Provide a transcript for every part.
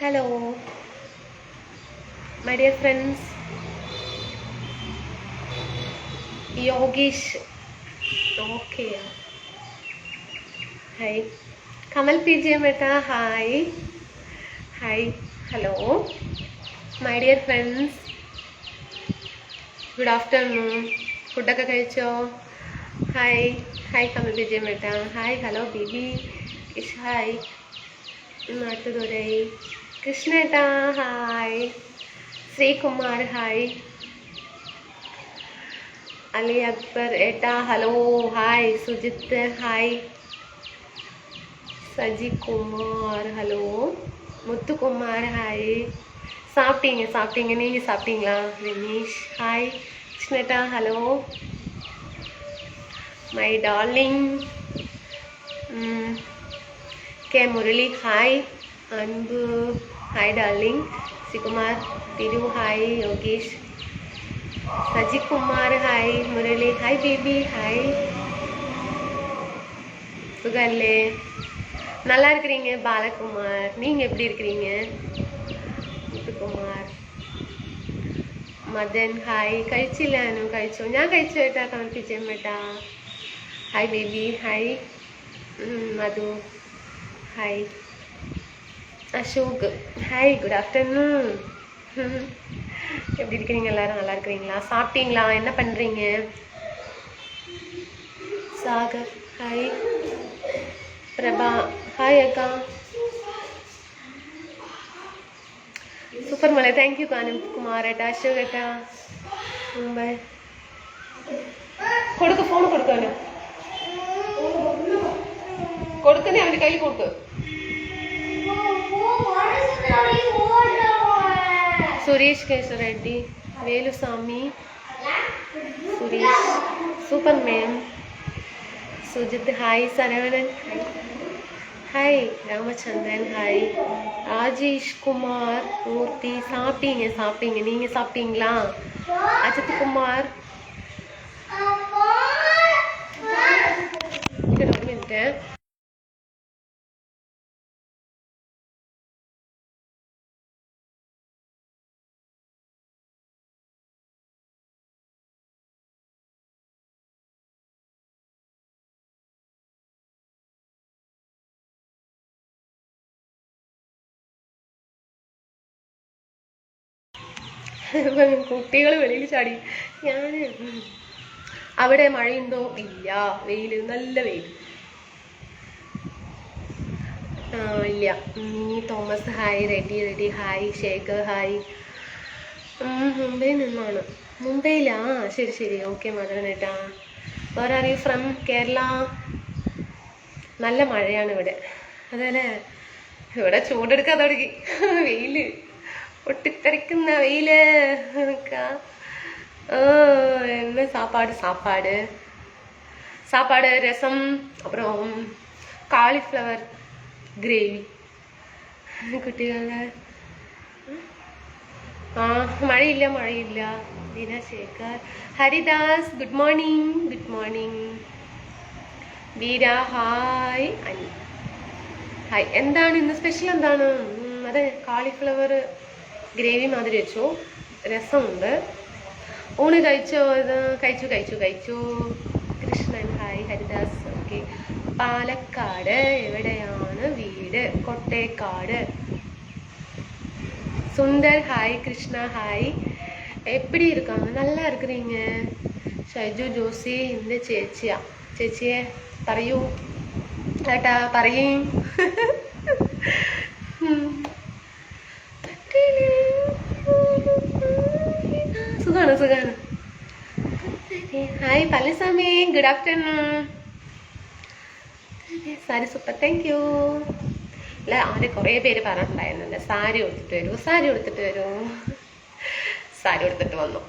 Hello, my dear friends. Yogesh. Okay. Hi. Kamal PJ Meta. Hi. Hi. Hello. My dear friends. Good afternoon. Food ഒക്കെ കഴിച്ചോ? Hi. Hi Kamal PJ Meta. Hi. Hello baby. Ish. Hi. നാട്ടുതുരൈ. കൃഷ്ണേട്ടാ. Hi. Sreekumar. Hi. Ali Akbar Eta, hello, hi, Sujit, hi, Saji Kumar, hello, Muthu Kumar, hi, சாப்பிட்டீங்க நீங்க சாப்பிட்டீங்களா? Renish, hi, Krishneta, hello, my darling, K Murali, hi, Anbu, hi darling, Sikumar, Tiru, hi, Yogesh, Saji Kumar, hi, Murali, hi baby, hi. சுகல்லே நல்லா இருக்கிறீங்க பாலகுமார். நீங்க எப்படி இருக்கிறீங்க? Muthukumar. Madan hi. കഴിച്ചില്ലാനും കഴിച്ചോ? ഞാൻ കഴിച്ചു കേട്ടാ. കമൽപ്പിച്ചേം കേട്ടാ. Hi baby. Hi Madhu. Hi Ashok. Hi, good afternoon. எப்படி இருக்கிறீங்க? எல்லாரும் நல்லா இருக்கிறீங்களா? சாப்பிட்டீங்களா? என்ன பண்ணுறீங்க? சாகர் ஹாய். பிரபா ஹாய் அக்கா. சூப்பர் மலை. தேங்க்யூ கானம் குமார் ஏட்டா. அசோக் ஏட்டா. மும்பை കൊടുക്ക്. ഫോൺ കൊടുക്കാന് കൊടുക്കുന്നേ. അവൻ്റെ കയ്യിൽ കൊടുക്ക്. Suresh Keshavareddy. Veluswamy. Suresh. Super ma'am. Sujith hi. Saravanan hi. Ramachandran hi. Rajesh Kumar Murthy. சாப்பிட்டீங்க நீங்க சாப்பிட்டீங்களா? அஜித் குமார். ஒரு மினிட். കുട്ടികൾ വെളിയിൽ ചാടി. ഞാൻ അവിടെ മഴയുണ്ടോ? ഇല്ല. വെയില്, നല്ല വെയിൽ. ഇല്ല. Thomas hi. Ready hi. Shekhar hi. മുംബൈയിൽ നിന്നാണ്. മുംബൈയിലാ? ശരി ഓക്കെ മദനേട്ടാ. വേറെ ആർ യു ഫ്രം? കേരള. നല്ല മഴയാണ് ഇവിടെ. അതല്ലേ, ഇവിടെ ചൂടെടുക്കാൻ തുടങ്ങി. വെയില്, പൊട്ടിത്തെറിക്കുന്ന വെയില്. என்ன சாப்பாடு ரசம், அப்புறம் காலிஃப்ளவர் கிரேவி. കുട്ടികളുടെ മഴയില്ല. Dinasekhar. Haridas good morning. Veera hi. Ani hi. എന്താണ് ഇന്ന് സ്പെഷ്യൽ? എന്താണ്? അതെ, കാളിഫ്ലവർ ഗ്രേവി മാതിരി വെച്ചു. രസമുണ്ട്. ഊണ് കഴിച്ചോ? ഇത് കഴിച്ചു. കൃഷ്ണൻ ഹായ്. ഹരിദാസ് ഓക്കെ. പാലക്കാട്. എവിടെയാണ് വീട്? കൊട്ടേക്കാട്. സുന്ദർ ഹായ്. കൃഷ്ണ ഹായ്. எப்படி இருக்காங்க? நல்லா இருக்கிறீங்க. ഷൈജു ജോസി എൻ്റെ ചേച്ചിയെ പറയൂ ഏട്ടാ. പറയും. സുഖാണ്. Hi Palaniswami. Good afternoon. Sari super. Thank U. അല്ല, ആദ്യം കുറേ പേര് പറഞ്ഞിട്ടുണ്ടായിരുന്നല്ലേ സാരി ഉടുത്തിട്ട് വരൂ. സാരി ഉടുത്തിട്ട് വന്നു.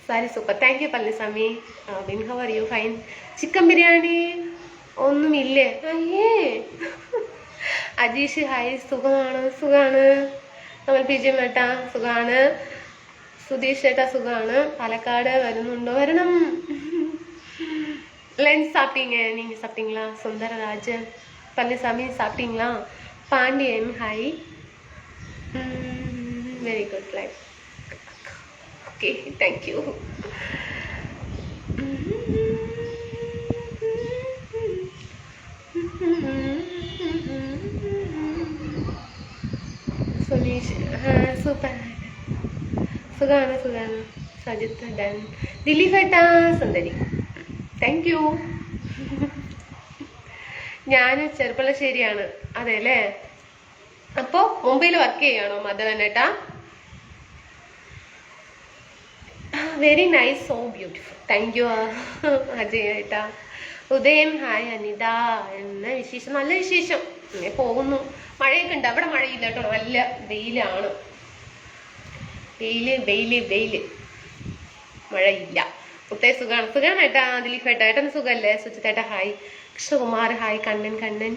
Sari super. Thank U Palaniswami. How are you? Fine. Chicken biryani ഒന്നുമില്ലേ? അയ്യേ. അജീഷ് ഹായ്. സുഖാണ്. നമ്മൾ പി ജി മേട്ടാ സുഖാണ്. സുധീഷ് ചേട്ടാ സുഖാണ്. പാലക്കാട് വരുന്നുണ്ടോ? വരണം. லஞ்ச் சாப்பிட்டீங்க, நீங்கள் சாப்பிட்டீங்களா? சுந்தரராஜன் பழனிசாமி சாப்பிட்டீங்களா? Pandian hi. Very good life. Okay, thank you. Suneesh super. സുഖാണ് സുഖാണ്. സജിത്ത് ഡൻ. ദിലീപ് ഏട്ടാ സുന്ദരി, താങ്ക് യു. ഞാൻ ചെറുപ്പളശ്ശേരിയാണ്. അതെ അല്ലേ? അപ്പോൾ മുംബൈയിൽ വർക്ക് ചെയ്യാണോ മധവൻ ഏട്ടാ? Very nice, so beautiful. Thank U Ajay ഏട്ടാ. ഉദയൻ ഹായ്. അനിത എന്ന വിശേഷം? നല്ല വിശേഷം, ഇങ്ങനെ പോകുന്നു. മഴയൊക്കെ ഉണ്ട്. അവിടെ മഴയില്ല കേട്ടോ, നല്ല വെയിലാണ്. വെയില് മഴയില്ല. മുത്തേ സുഖാണ്. സുഖാണ് ഏട്ടാ. ദിലീപ് ഏട്ടാ, ഏട്ടന് സുഖല്ലേ? സുജിത്തേട്ടാ hi. Krishnakumar hi. Kannan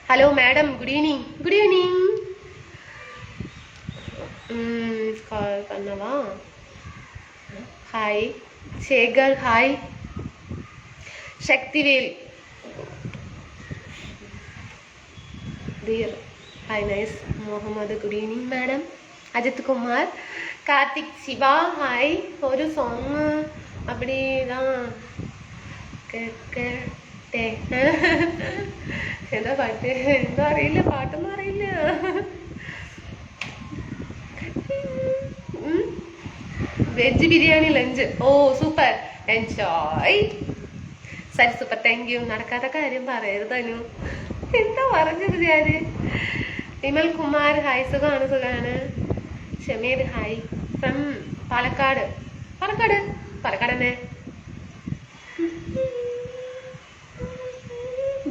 hello madam, good evening. Good evening. കണ്ണവാ hi. Shekhar hi. Sakthivel Dheer hi. Nice. Muhammad good evening madam. Ajith Kumar. Karthik Shiva hi. ഒരു സോങ് അപ്പടിതാ കേട്ടെ. എന്താ പാട്ട്? എന്താ അറിയില്ല, പാട്ടൊന്നും അറിയില്ല. Veg biryani lunch. Oh super, enjoy. സരി സൂപ്പർ, താങ്ക് യു. നടക്കാത്ത കാര്യം പറയരുത് അനു. എന്താ പറഞ്ഞത് ഞാന്? വിമൽ കുമാർ ഹായ്. സുഖാണ്. ഷമീർ ഹായ് ഫ്രം പാലക്കാട് തന്നെ.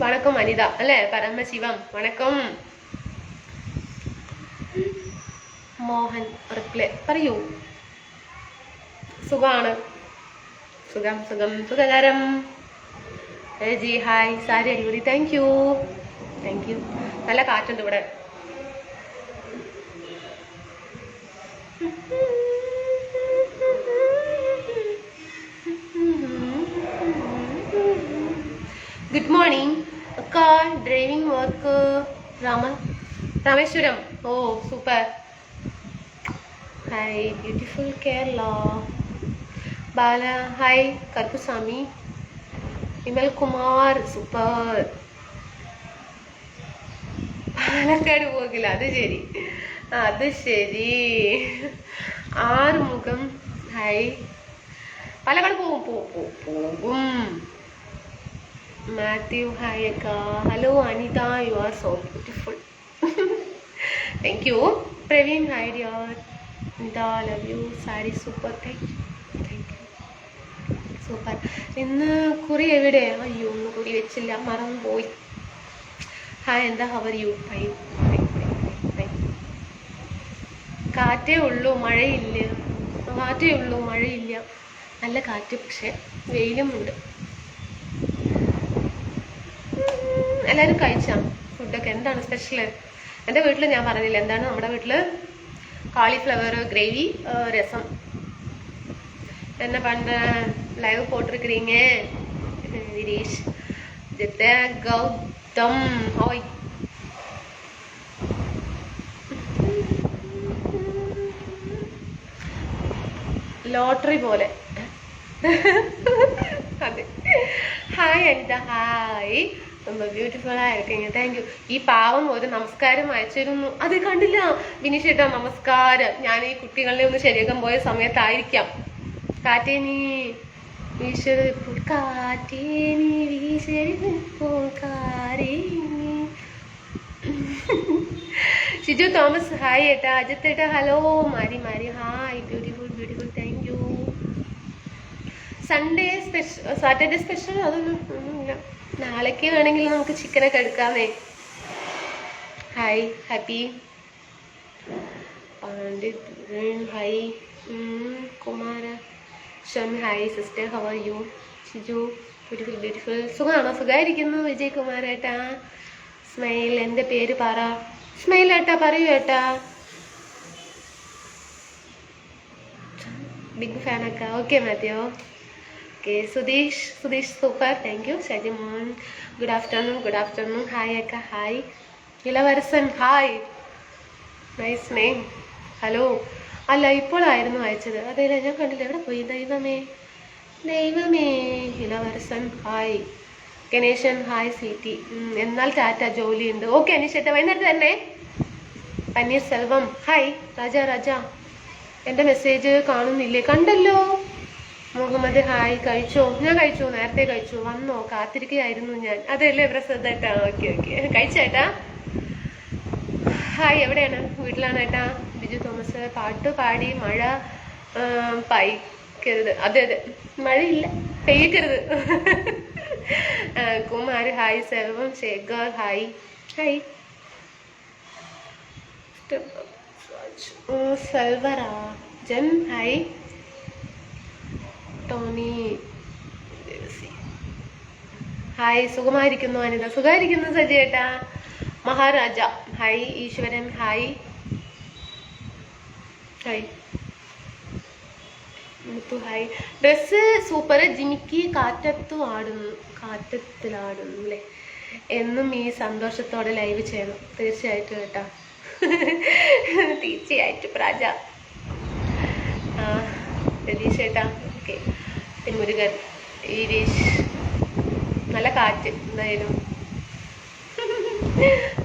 വണക്കം അനിത അല്ലേ? പരമശിവം വണക്കം. മോഹൻ റിപ്ലൈ പറയൂ. സുഖാണ്. സുഖകരം. G hi. സാരി അടിപൊളി. Thank you. നല്ല കാറ്റുണ്ട് ഇവിടെ. ഗുഡ് മോർണിംഗ് അക്ക. Driving work Rameswaram. Oh super. Hi. Beautiful Kerala. Bala hi. Karuppuswamy. Vimal Kumar super. Palakkad പോകില്ല, അത് ശരി. ആറുമുഖം ഹായ്. പാലക്കാട് പോകും. മാത്യു ഹായ് അക്ക. Hello Anitha, you are so beautiful. Thank you. Praveen hi dear. Anitha love you. Sari super. Thank you. Super. ഇന്ന് കുറി എവിടെ? അയ്യോ, ഒന്ന് കുറി വെച്ചില്ല, മറന്നു പോയി. ഹായ്, എന്താ ഹവർ യു? ഫൈൻ. കാറ്റേ ഉള്ളൂ, മഴയില്ല. നല്ല കാറ്റ്, പക്ഷെ വെയിലും ഉണ്ട്. എല്ലാവരും കഴിച്ചാ ഫുഡൊക്കെ? എന്താണ് സ്പെഷ്യൽ? എൻ്റെ വീട്ടിൽ ഞാൻ പറഞ്ഞില്ല എന്താണ് നമ്മുടെ വീട്ടിൽ. காலிஃப்ளவர் கிரேவி, ரசம். என்ன பண்ணுற? லைவ் போட்டிருக்கிறீங்க விரீஷ். ஜித்த கௌதம் ஹாய். ലോട്ടറി പോലെ. അതെ. Hi Anitha hi. ரொம்ப ബ്യൂട്ടിഫുൾ ആയിരിക്കും. Thank you. ഈ പാവം ഒരു നമസ്കാരം അയച്ചിരുന്നു, അത് കണ്ടില്ല. വിനീഷ് ചേട്ടാ നമസ്കാരം. ഞാൻ ഈ കുട്ടികളെ ഒന്ന് ശരിയാക്കാൻ പോയ സമയത്തായിരിക്കാം. കാറ്റേനി വീശരിപ്പോൾ കാറ്റേനി വീശരിപ്പോൾ കാരേനി. ഷിജു തോമസ് ഹായ് ഏട്ടാ. അജിത്ത് ഏട്ടാ hello. Mari hi. Beautiful. Thank you. Sunday special, Saturday special അതൊന്നുമില്ല. നാളേക്ക് വേണമെങ്കിൽ നമുക്ക് ചിക്കനൊക്കെ എടുക്കാമേ. Hi happy. Hi Kumaresan hi sister, how are you? Shiju beautiful. സുഖമായിരിക്കുന്നു വിജയ് കുമാർ ഏട്ടാ. സ്മൈൽ. എൻ്റെ പേര് പറ. സ്മൈൽ ഏട്ടാ പറയൂ ഏട്ടാ. ബിഗ് ഫാനൊക്കെ. Okay Mathew. Okay Sudheesh super, thank you. Shajimon good afternoon. Hi അക്ക, hi. Ilavarasan hi, nice name. Hello, അല്ല ഇപ്പോഴായിരുന്നു അയച്ചത്. അതെയല്ല, ഞാൻ കണ്ടില്ല, എവിടെ പോയി? ദൈവമേ. ഇളവരസൻ ഹായ്. ഗണേശൻ ഹായ്. സീറ്റി എന്നാൽ ടാറ്റ, ജോലിയുണ്ട്. ഓക്കെ അനീഷേട്ട, വൈകുന്നേരത്ത് തന്നെ. പനീർ സെൽവം ഹായ്. രാജ എൻ്റെ മെസ്സേജ് കാണുന്നില്ലേ? കണ്ടല്ലോ. മുഹമ്മദ് ഹായ്. കഴിച്ചോ? ഞാൻ കഴിച്ചു, നേരത്തെ കഴിച്ചു. വന്നോ? കാത്തിരിക്കുകയായിരുന്നു ഞാൻ. അതല്ലേ പ്രസദേട്ടാ? ഓക്കെ കഴിച്ചേട്ടാ. ഹായ്. എവിടെയാണ്? വീട്ടിലാണ് ഏട്ടാ. ബിജു തോമസ് പാട്ട് പാടി മഴ പെയ്ക്കരുത്. അതെ മഴയില്ല, പെയ്യക്കരുത്. Kumar hi. Selvam Sekhar hi. Selvarajan hi. Tony hi. സുഖമായിരിക്കുന്നു അനിത? സുഖമായിരിക്കുന്നു സജിയേട്ടാ. Maharaja hi. Eswaran hi. Hi. Dress super. ജിമിക്ക് കാറ്റത്തിലാടുന്നു അല്ലേ? എന്നും ഈ സന്തോഷത്തോടെ ലൈവ് ചെയ്യണം. തീർച്ചയായിട്ടും കേട്ടാ. തീർച്ചയായിട്ടും രാജ. രതീഷ് ഏട്ടാ. ഓക്കെ. മുരുകൻ ഈരീഷ്. നല്ല കാറ്റ് എന്തായാലും.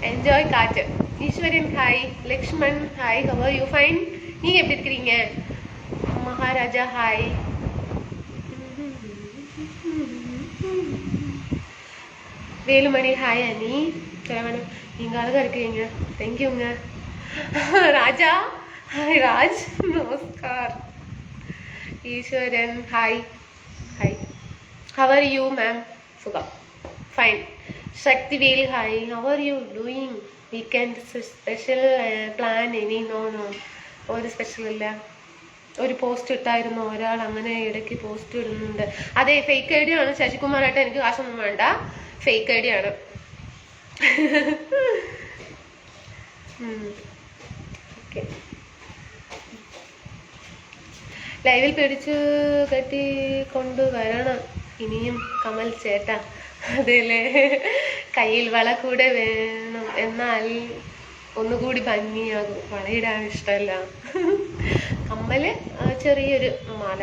എൻജോയ് കാറ്റ്. Eswaran hi. Lakshman hi. How are you? Fine. நீங்க எப்படி இருக்கிறீங்க? மகாராஜா ஹாய். வேலுமணி ஹாய். அனி கிழவனும் நீங்க அழகா இருக்கீங்க. தேங்க்யூங்க. ராஜா ஹாய். ராஜ் நமஸ்கார். Eswaran hi. How are you ma'am? സുഖം. Fine. Sakthivel hi. How are you doing? Weekend special plan any? No. ഒരു സ്പെഷ്യൽ ഇല്ല. ഒരു പോസ്റ്റ് ഇട്ടായിരുന്നു ഒരാൾ, അങ്ങനെ ഇടയ്ക്ക് പോസ്റ്റ് ഇടുന്നുണ്ട്. അതെ, ഫേക്ക് ഐ ഡി ആണ് ശശികുമാറായിട്ട്. എനിക്ക് കാശൊന്നും വേണ്ട, ഫേക്ക് ഐ ഡി ആണ്. ഓക്കെ. ലൈവിൽ പിടിച്ചു കെട്ടി കൊണ്ടുവരണം ഇനിയും കമൽ ചേട്ടാ. അതേല്ലേ, കയ്യിൽ വള കൂടെ വേണം, എന്നാൽ ഒന്നുകൂടി ഭംഗിയാകും. വളയിടാൻ ഇഷ്ടമല്ല. കമ്മല് ചെറിയൊരു മാല,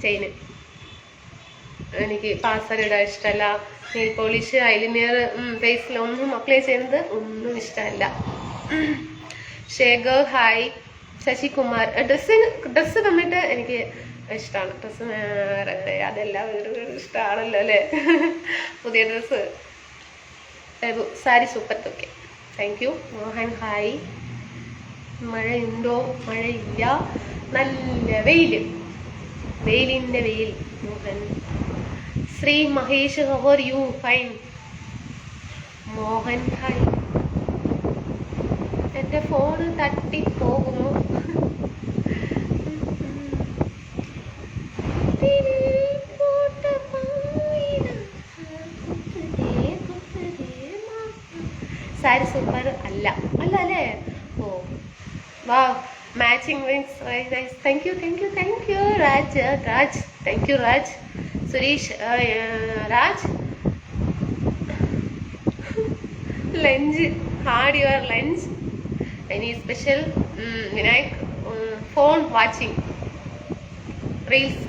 ചെയിന്. എനിക്ക് പാസറിടാൻ ഇഷ്ടമല്ല. നെയിൽ പോളിഷ്, ഐലിനിയർ, ഫേസിൽ ഒന്നും അപ്ലൈ ചെയ്യുന്നത് ഒന്നും ഇഷ്ടമല്ല. ശേഖർ ഹായ്. ശശികുമാർ ഡ്രസ്സ് തന്നിട്ട് എനിക്ക് ഇഷ്ടമാണ്. ഡ്രസ്സ് അതെല്ലാവരും ഇഷ്ടമാണല്ലോ അല്ലേ? പുതിയ dress. Sari super. Okay, thank you. Mohan hi. മഴയുണ്ടോ? മഴയില്ല, നല്ല വെയിലിൻ്റെ വെയിൽ. Mohan. Sri Mahesh how are you? Fine. Mohan hi. എൻ്റെ ഫോണ് തട്ടിപ്പോകുമോ? സാരി സൂപ്പർ അല്ല അല്ലേ? ഓ വാ, matching wings. Thank you Raj. Thank you Raj. Suresh Raj. Lunch had your lunch. Any special? Vinayak phone watching reels.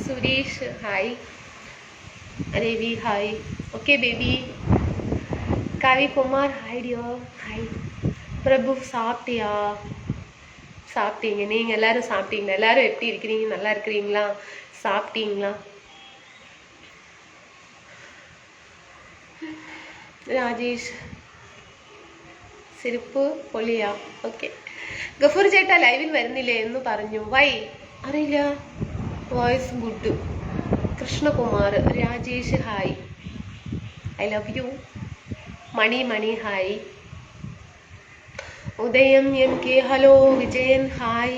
Suresh hi. Ravi hi. Okay baby. Kavikumar hi dear. Hi. Prabhu சாப்பிட்டியா? சாப்பிட்டீங்க. நீங்கள் எல்லாரும் சாப்பிட்டீங்களா? எல்லாரும் எப்படி இருக்கிறீங்க? நல்லா இருக்கிறீங்களா? சாப்பிட்டீங்களா? രാജേഷ് സിരിപ്പ് പൊളിയാ. ഓക്കെ. ഗഫൂർ ചേട്ടാ ലൈവിൽ വരുന്നില്ലേ എന്ന് പറഞ്ഞു. വൈ അറിയില്ല. Voice good. Krishnakumar. Rajesh hi. I love you. Mani hi. Udayam M K hello. Vijayan hi.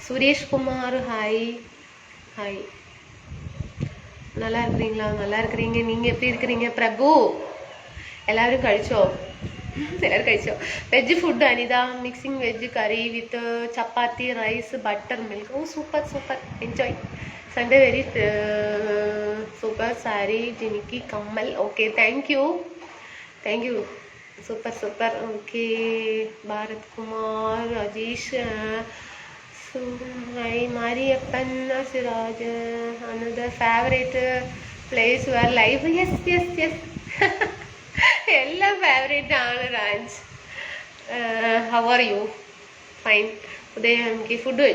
Suresh Kumar hi. நல்லா இருக்கிறீங்களா? நல்லா இருக்கிறீங்க. நீங்கள் எப்படி இருக்கிறீங்க? பிரபு എല്ലാവരും കഴിച്ചോ? Veg food Anitha. Mixing veg curry with chapati, rice, butter milk. Oh super enjoy. Sunday very super sari ജിനിക്ക് കമ്മൽ okay thank you super super okay Bharat Kumar Rajesh Mariappan Siraj another favourite place where life yes എല്ലാം ഫേവറേറ്റ് ആണ് Raj how are you fine Udayam എനിക്ക് food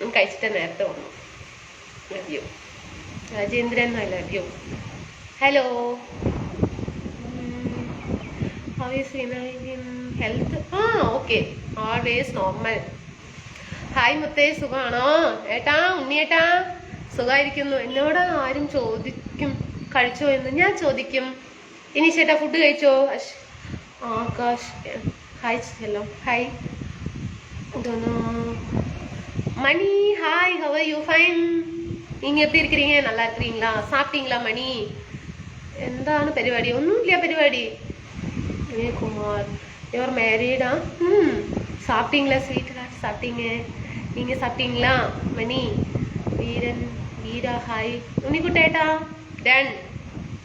കഴിച്ചിട്ട് നേരത്തെ വന്നു love you Rajendran I love you hello how is health okay always normal hi മുത്തേ സുഖമാണോ ഏട്ടാ ഉണ്ണിയേട്ടാ സുഖമായിരിക്കുന്നു എന്നോട് ആരും ചോദിക്കും കഴിച്ചോ എന്ന് ഞാൻ ചോദിക്കും ഇനി ചേട്ടാ ഫുഡ് കഴിച്ചോ Akash hi hello hi Mani hi how are you fine நீங்கள் எப்படி இருக்கிறீங்க நல்லா இருக்கிறீங்களா சாப்பிட்டீங்களா மணி എന്താണ് പരിപാടി ഒന്നുമില്ല പരിപാടി குமார் யுவர் மேரீடா சாப்பிட்டீங்களா ஸ்வீட் ஹார்ட் சாப்பிட்டீங்க நீங்கள் சாப்பிட்டீங்களா மணி வீரன் வீரா ஹாய் உன்னிக்குட்டேட்டா டன்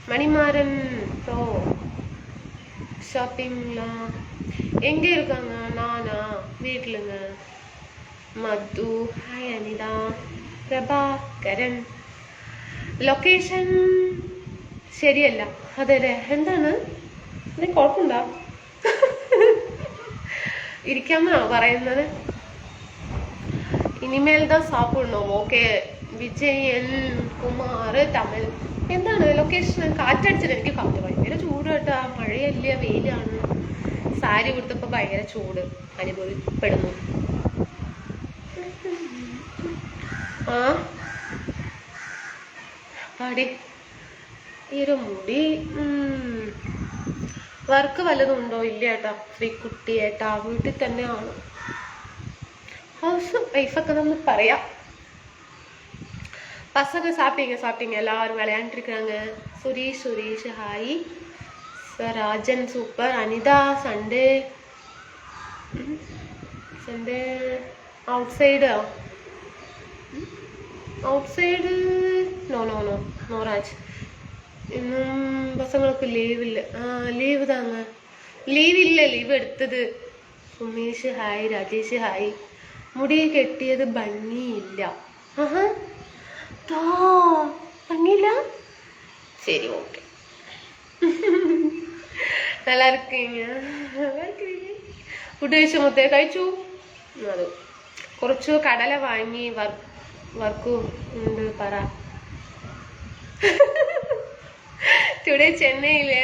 மணிமாறன் ப்ரோ ஷாப்பிங்களா எங்கே இருக்காங்க நானா வீட்டிலுங்க മധു ഹായ് അനിത പ്രഭാകരൻ ലൊക്കേഷൻ ശരിയല്ല അതെ അതെ എന്താണ് ഇതിന് കുഴപ്പമുണ്ടോ ഇരിക്കാമെന്നാ പറയുന്നത് ഇനിമേൽ ദാ സാപ്പിടണം ഓക്കെ വിജയൻ കുമാർ തമിഴ് എന്താണ് ലൊക്കേഷൻ കാറ്റടിച്ചിട്ട് എനിക്ക് കാറ്റ് ഭയങ്കര ചൂട് കേട്ടാ മഴയല്ല വെയിലാണ് സാരി കൊടുത്തപ്പോൾ ഭയങ്കര ചൂട് അനുഭവപ്പെടുന്നു ആ പാടി ഈ ഒരു മുടി വർക്ക് വല്ലതും ഉണ്ടോ ഇല്ല ഏട്ടാ ഫ്രീ കുട്ടി ഏട്ടാ വീട്ടിൽ തന്നെയാണ് ഹൗസ് വൈഫൊക്കെ നമ്മൾ പറയാം பசங்க சாப்பிட்டீங்க எல்லாரும் விளையாண்டுருக்காங்க Suresh hi Rajan super Anitha Sunday outside no Raj ഇന്നും പസങ്ങൾക്ക് ലീവില്ല ലീവ് താങ്ങ ലീവ് എടുത്തത് സുമേഷ് ഹായ് രാജേഷ് ഹായ് മുടി കെട്ടിയത് ഭംഗിയില്ല ഭംഗിയില്ല ശരി ഓക്കെ நல்லா இருக்கீங்க ഫുഡ് കഴിച്ചു മുത്തേ കഴിച്ചു അത് കുറച്ച് കടല വാങ്ങി വർക്ക് ഉണ്ട് പറ ടുഡേ ചെന്നൈയില്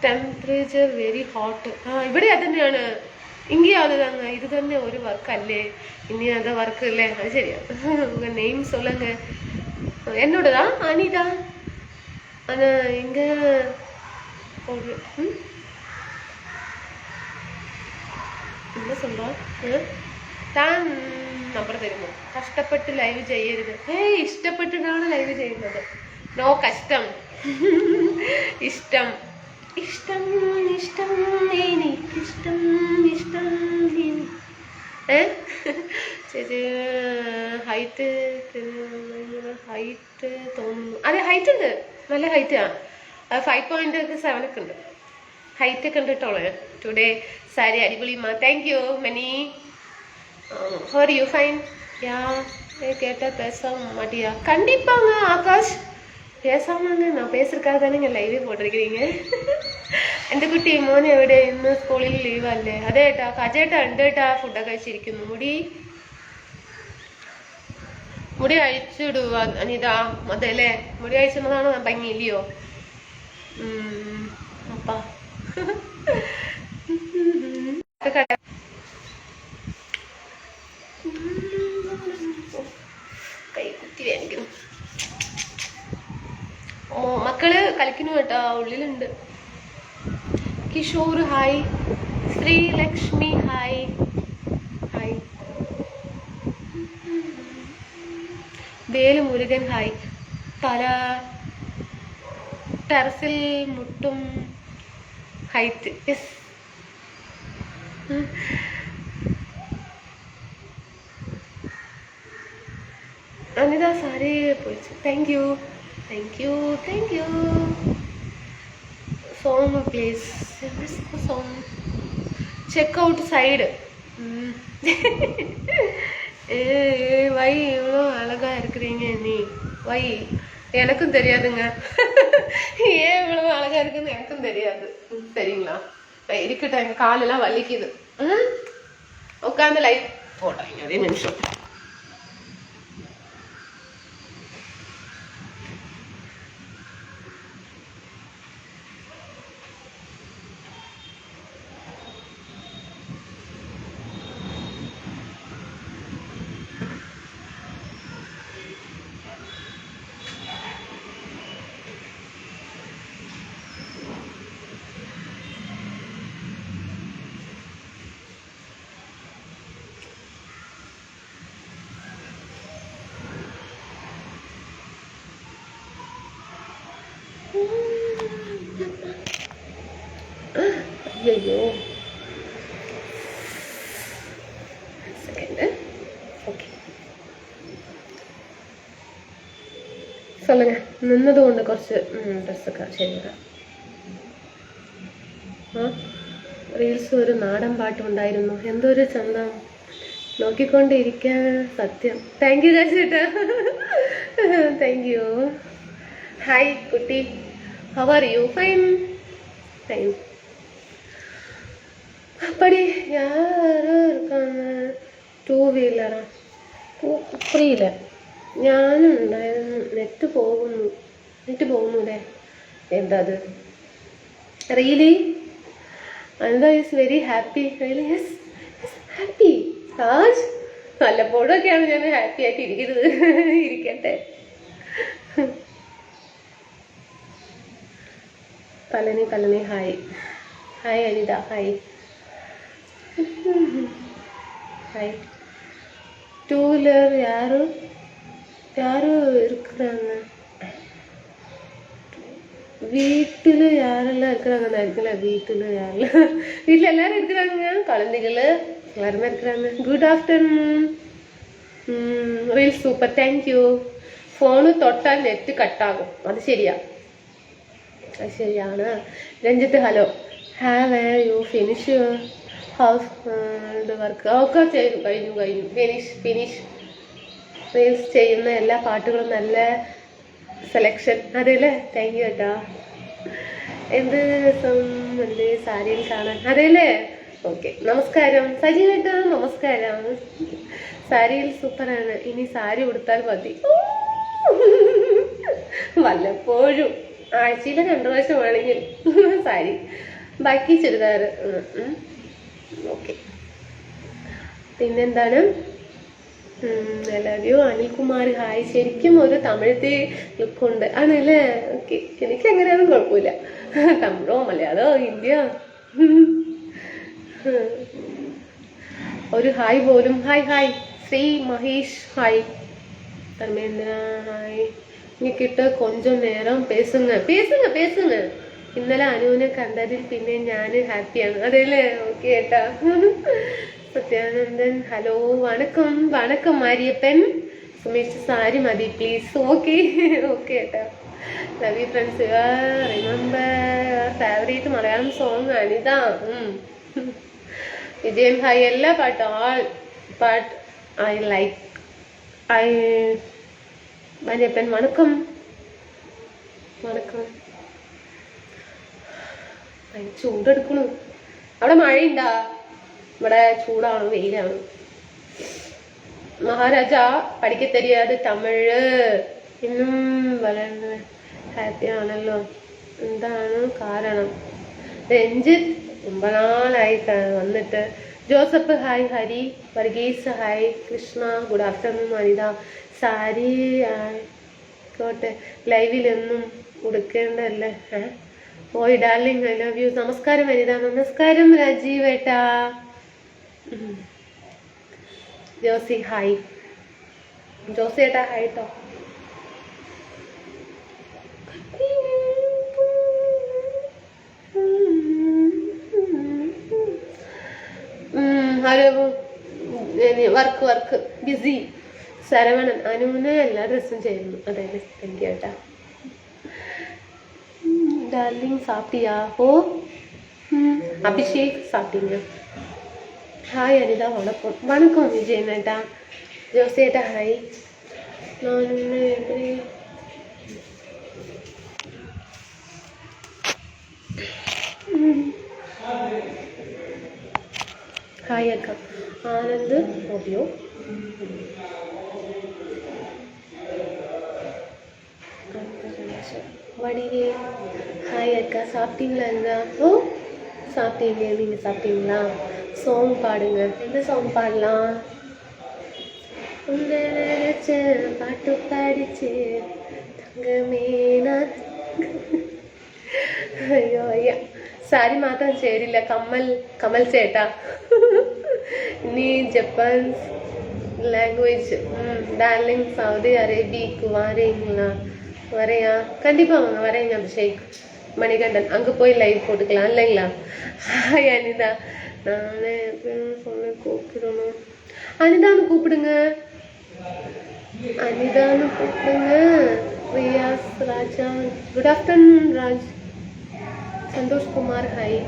ടെമ്പറേച്ചർ വെരി ഹോട്ട് ഇവിടെ അത് തന്നെയാണ് ഇങ്ങനെയും അത് തന്നെ ഇത് തന്നെ ഒരു വർക്കല്ലേ ഇനി അത് വർക്ക് അല്ലേ അത് ശരിയാ உங்க நேம் சொல்லுங்க என்னோடதா அனிதா ஆனா இங்க ஒரு என்ன சொல்றா താൻ നമ്പർ തരുമോ കഷ്ടപ്പെട്ട് ലൈവ് ചെയ്യരുത് ഇഷ്ടപ്പെട്ടിട്ടാണ് ലൈവ് ചെയ്യുന്നത് നോ കഷ്ടം ഇഷ്ടം ഇഷ്ടം ഇഷ്ടം എനിക്കിഷ്ടം ഇഷ്ടം ചേച്ചി ഹൈറ്റ് തോന്നുന്നു അതെ ഹൈറ്റ് ഉണ്ട് നല്ല ഹൈറ്റാ 5.7 ഒക്കെ ഉണ്ട് ഹൈറ്റ് ഒക്കെ ഉണ്ട് കേട്ടോളെ ടുഡേ സാരി അടിപൊളിമാ thank you Mani how are you fine கேட்டா பேச மாட்டியா கண்டிப்பாங்க ஆகாஷ் பேசாமங்க நான் பேசுறதுக்காக தானே நீங்கள் ലൈവ് പോട്ടിരിக்கிறீங்க എൻ്റെ കുട്ടി മോനെ എവിടെ ഇന്ന് സ്കൂളിൽ ലീവ് അല്ലേ അതെ ഏട്ടാ കജേട്ടാ ഉണ്ട് ഏട്ടാ ഫുഡൊക്കെ കഴിച്ചിരിക്കുന്നു മുടി അഴിച്ചിടുക അനിതാ അതല്ലേ മുടി അഴിച്ചിടുന്നതാണ് ഭംഗിയില്ലയോ അപ്പാ കൈ കുത്തി വേനിക്കുന്നു മക്കള് കളിക്കുന്നു കേട്ടോ ഉള്ളിലുണ്ട് Kishore hi Sreelakshmi hi hi Velumurugan hi തല ടെറസിൽ മുട്ടും ഹൈറ്റ് യെസ് അനിത സാരി പൊളിച്ചു thank you thank you thank you. Song please. Song check out side. Why இவ்வளோ அழகா இருக்கிறீங்க நீ. வை எனக்கும் தெரியாதுங்க. ஏன் இவ்வளவு அழகா இருக்குன்னு எனக்கும் தெரியாது. சரிங்களா? இருக்கட்டும், எங்க காலெல்லாம் வலிக்குது. உட்காந்து லைட் போடுறீங்க அதே நிமிஷம். ஐயோ செகண்ட். ஓகே சொல்லுங்க. നിന്നത് കൊണ്ട് കുറച്ച് ഡ്രസ്സൊക്കെ ശരിയാ. റീൽസ് ഒരു നാടൻ പാട്ടുണ്ടായിരുന്നു, എന്തൊരു ചന്തം, നോക്കിക്കൊണ്ടിരിക്കാൻ സത്യം. താങ്ക് യു ചേട്ടാ. Thank you. ഹായ് കുട്ടി, how are you? Fine fine. அப்படி யாரும் இருக்காங்க? ടൂ വീലറാ? പുറിയില്ല. ഞാനും ഉണ്ടായിരുന്നു. നെറ്റ് പോകുന്നുല്ലേ? എന്താ അത്? റിയലി? എന്താ? Is very happy. Really? Yes happy. Taj വല്ലപ്പോഴൊക്കെയാണ് ഞാൻ ഹാപ്പി ആയിട്ട് ഇരിക്കുന്നത്. ഇരിക്കട്ടെ. Palani hi. Hi Anitha. Hi hi. Two wheeler யாரும் இருக்கிறாங்க வீட்டில்? யாரெல்லாம் இருக்கிறாங்கன்னு இருக்குல்ல. வீட்டில் யாரெல்லாம்? வீட்டில் எல்லாரும் இருக்கிறாங்க. குழந்தைகள் எல்லாருமே இருக்கிறாங்க. Good afternoon. Reel super. Thank U. Phone തൊട്ടാൽ നെറ്റ് കട്ടാകും, അത് ശരിയാ? അത് ശരിയാണ്. Ranjith hello. Have you finish house work? ഒക്കെ ചെയ്തു, കഴിഞ്ഞു. ഫിനിഷ്. റീൽസ് ചെയ്യുന്ന എല്ലാ പാട്ടുകളും നല്ല സെലക്ഷൻ. അതെല്ലേ? താങ്ക് യു കേട്ടാ. എന്ത് രസം അല്ലേ സാരിയിൽ കാണാൻ? അതെല്ലേ? ഓക്കെ. നമസ്കാരം സജീവേട്ടാ. നമസ്കാരം. സാരിയിൽ സൂപ്പറാണ്. ഇനി സാരി ഉടുത്താൽ മതി. വല്ലപ്പോഴും ആഴ്ചയിൽ 2 പ്രാവശ്യം വേണമെങ്കിൽ സാരി, ബാക്കി ചുരിദാർ. ഓക്കെ. പിന്നെന്താണ്? I love U. Anilkumar hi. ശരിക്കും ഒരു തമിഴത്തെ ലുക്കുണ്ട് ആണല്ലേ? ഓക്കെ. എനിക്ക് എങ്ങനെയാണെന്നും കുഴപ്പമില്ല. തമിഴോ മലയാളമോ ഹിന്ദിയോ ഒരു ഹായ് പോലും. Hi. Sri Mahesh hi. Dharmendra hi. എനിക്കിട്ട് കൊഞ്ചം നേരം പേസുങ്ങ. ഇന്നലെ അനുവിനെ കണ്ടതിൽ പിന്നെ ഞാൻ ഹാപ്പിയാണ്. അതെല്ലേ? ഓക്കെ ഏട്ടാ. സത്യാനന്ദൻ ഹലോ. വണക്കം മാരിയപ്പൻ. സുമേഷ് സാരി മതി പ്ലീസ്. ഓക്കെ ഏട്ടാ. Love you friends. Remember favourite Malayalam song Anitha. Vijayan hi. എല്ലാ പാട്ടും ആൾ പാട്ട് ഐ ലൈക്ക്. മാരിയപ്പൻ വണക്കം. ചൂടെടുക്കണു. അവിടെ മഴയുണ്ടാ? ഇവിടെ ചൂടാണ്, വെയിലാണ്. മഹാരാജ പഠിക്ക തെരിയാതെ തമിഴ്. ഇന്നും വളരെ ഹാപ്പി ആണല്ലോ, എന്താണ് കാരണം? രഞ്ജിത്ത് 9 നാളായി വന്നിട്ട്. Joseph hi. Hari Varghese hi. Krishna good afternoon. Anitha sari ആയിക്കോട്ടെ, ലൈവിലൊന്നും ഉടുക്കേണ്ടല്ലേ? ഓയ് ഡാർലിംഗ് ഐ ലവ് യു. നമസ്കാരം അനിത. നമസ്കാരം രാജീവ് ഏട്ടാ. ജോസി ഹായ്. ജോസി ഏട്ടാ ഹായ് ട്ടോ. Work BC. ശരവണൻ അനുവിന് എല്ലാ ഡ്രസ്സും ചെയ്യുന്നു. അതെ താങ്ക് യു ഏട്ടാ. டார்லிங் சாப்பிட்டியா? ஓ அபிஷேக் சாப்பிட்டீங்க. ஹாய் அனிதா, வணக்கம். வணக்கம் விஜயனேட்டா. ஜோசேட்டா ஹாய். நான் எப்படி ஹாய் அக்கா. ஆனந்த் ஓடியோ. வடிவே ஹாய் அக்கா. சாப்பிட்டீங்களா இருந்தா? ஓ சாப்பிட்டீங்க. நீங்கள் சாப்பிட்டீங்களா? சாங் பாடுங்க. எந்த சாங் பாடலாம்? உங்களை நினைச்ச பாட்டு பாடிச்சு தங்கமே நான். അയ്യോ അയ്യ സാരി മാത്രം ചേരില്ല. കമൽ ചേട്ടാ. ഇനി ജപ്പാൻ லாங்குவேஜ் டார்லிங் சவுதி அரேபிக்கு வரீங்களா? வரையா? கண்டிப்பாக வாங்க. வரேங்க அபிஷேக் மணிகண்டன். அங்கே போய் லைவ் போட்டுக்கலாம் இல்லைங்களா? ஹாய் அனிதா. நானே சொல்லி கூப்பிடணும். அனிதான்னு கூப்பிடுங்க. அனிதான்னு கூப்பிடுங்க. Riyas Raja. Good afternoon Raj. Santhosh Kumar hi.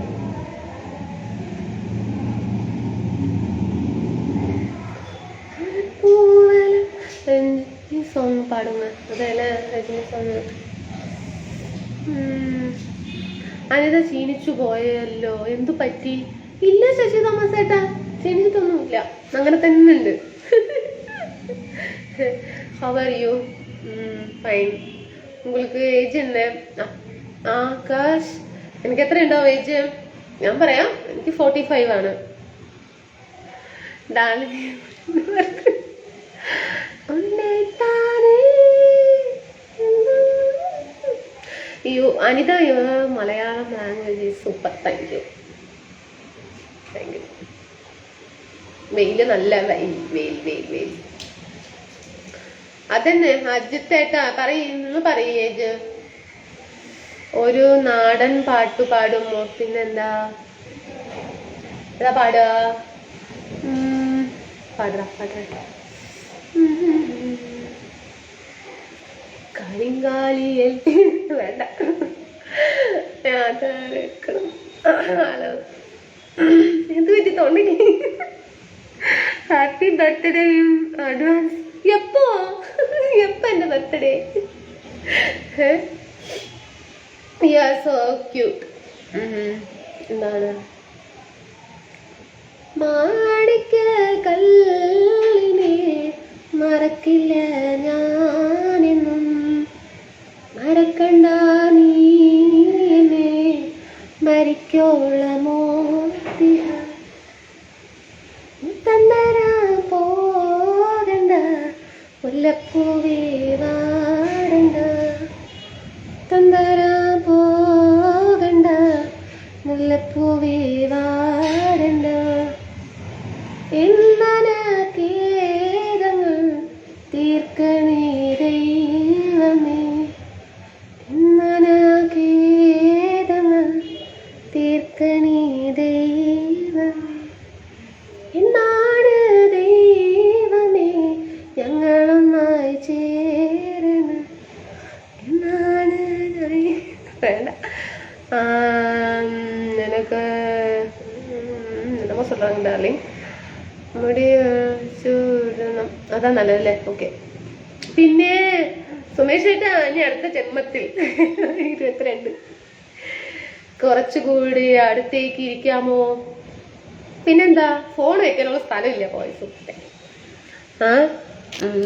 Ranjini song പാടുங்க. അതല്ല രജനി സോങ്. അനിത ക്ഷീണിച്ചു പോയല്ലോ. എന്തു പറ്റി? ഇല്ല ശശി തോമസ് ഏട്ടാ, ക്ഷീണിച്ചിട്ടൊന്നുമില്ല. അങ്ങനെ തന്നെ ഉണ്ട്. How are you? ഫൈൻ. உங்களுக்கு ഏജ് ഉണ്ട്? ആകാശ്. എനിക്ക് എത്ര ഉണ്ടാവും ഏജ്? ഞാൻ പറയാം, എനിക്ക് 45 ആണ്. Darling Anitha, Malayalam language super. Thank you. വെയില് നല്ല വെയിൽ. അതന്നെ അജിത്തേട്ടാ പറയേജ്. ഒരു നാടൻ പാട്ട് പാടുമോ? പിന്നെന്താ പാടുക? പാടാ. കരിങ്കാലിയിൽ വേണ്ട. എന്ത് പറ്റി തോന്നി? Happy birthday advance. എപ്പോ എന്റെ ബർത്ത്ഡേ? So cute. എന്താണ്? മാണിക്ക കല്ലിനെ മറക്കില്ല ഞാനെന്നും, മറക്കണ്ട നീ എന്നെ മരിക്കോളമോ തന്നരാ പോകണ്ട മുല്ലപ്പൂവേ വാടണ്ട, തന്നരാ പോകണ്ട മുല്ലപ്പൂവേ വാടണ്ട. എന്നനകേതങ്ങൾ തീർക്കണേ ദൈവമേ, എന്നനകേതങ്ങൾ തീർക്കണേ ദൈവമേ. എന്നാണ് ദൈവമേ ഞങ്ങളൊന്നായി ചേരണം, എന്നാണ് വേണ്ട. எனக்கு என்னமோ சொல்கிறாங்க டார்லிங். ചൂടണം. അതാ നല്ലതല്ലേ? ഓക്കെ. പിന്നെ സുമേഷ് ചേട്ടാ, ഇനി അടുത്ത ജന്മത്തിൽ 22 കുറച്ചുകൂടി അടുത്തേക്ക് ഇരിക്കാമോ? പിന്നെന്താ, ഫോൺ വയ്ക്കാനുള്ള സ്ഥലമില്ല. വോയിസ്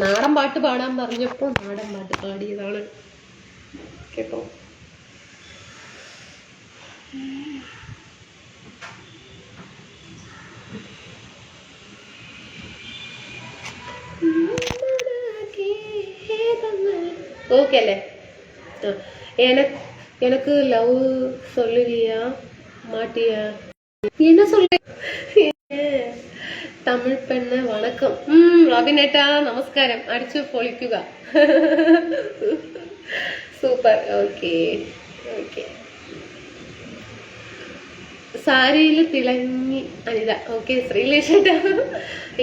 നാടൻ പാട്ട് പാടാൻ പറഞ്ഞപ്പോ നാടൻ പാട്ട് പാടിയതാണ് കേട്ടോ. ஓகே அല്ലേ? எனக்கு லவ் சொல்லுவியா மாட்டியா? என்ன சொல்ற? തമിഴ് പെണ്ണ് വണക്കം. റോബിനേട്ടാ നമസ്കാരം. അടിച്ചു പൊളിക്കുക. സൂപ്പർ. ഓക്കെ. സാരിയിൽ തിളങ്ങി അനിത. ഓക്കെ. ശ്രീലേഷേട്ടാ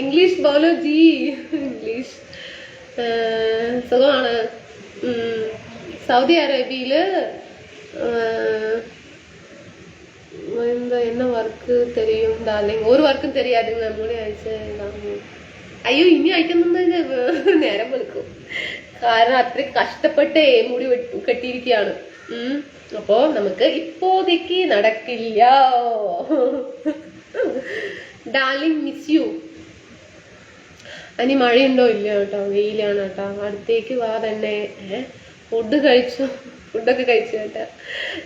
ഇംഗ്ലീഷ് ബോലോ ജി. ഇംഗ്ലീഷ് സുഖമാണ്. സൗദി അറേബ്യയില് என்ன ஒர்க்கு தெரியும் டார்லிங்? ஒரு ஒர்க்கும் தெரியாதுங்க. முடி അയച്ച് അയ്യോ ഇനി അയക്കുന്നത് നേരം വെളുക്കും. കാരണം അത്രയ്ക്ക് കഷ്ടപ്പെട്ട് മുടി കെട്ടിയിരിക്കുകയാണ്. അപ്പോ നമുക്ക് ഇപ്പോഴേക്ക് നടക്കില്ല. Darling miss you. ഇനി മഴയുണ്ടോ ഇല്ല കേട്ടോ, വെയിലാണ് കേട്ടോ. അടുത്തേക്ക് വാ തന്നെ. ഫുഡൊക്കെ കഴിച്ചു കേട്ടോ.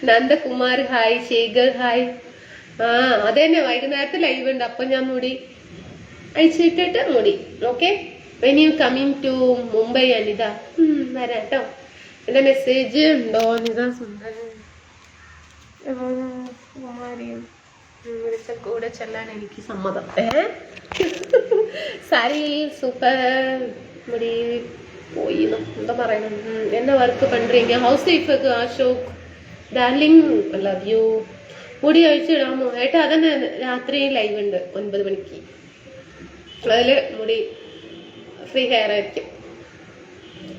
Nandakumar hi, Shekhar hi. അതന്നെ വൈകുന്നേരത്തെ ലൈവ് ഉണ്ട്. അപ്പൊ ഞാൻ മുടി അഴിച്ചിട്ടിട്ട് മുടി. Okay, when you coming to Mumbai Anitha? വരാം കേട്ടോ. എന്റെ മെസ്സേജ് ഉണ്ടോ? അനിത സുന്ദരൻ കുമാരിയും വിളിച്ച കൂടെ ചെല്ലാൻ എനിക്ക് സമ്മതം. സാരി സൂപ്പർ. മുടി പോയി എന്താ പറയണം. என்ன ஒர்க் பண்றீங்க? ஹவுஸ் ஒய்ஃபுக்கு அசோக் டார்லிங் ലവ് യു. മുടി അഴിച്ചിടാമോ ഏട്ടാ? അതന്നെ രാത്രി ലൈവ് ഉണ്ട് 9 മണിക്ക്. അതില് മുടി ഫ്രീ ഹെയർ ആയിരിക്കും.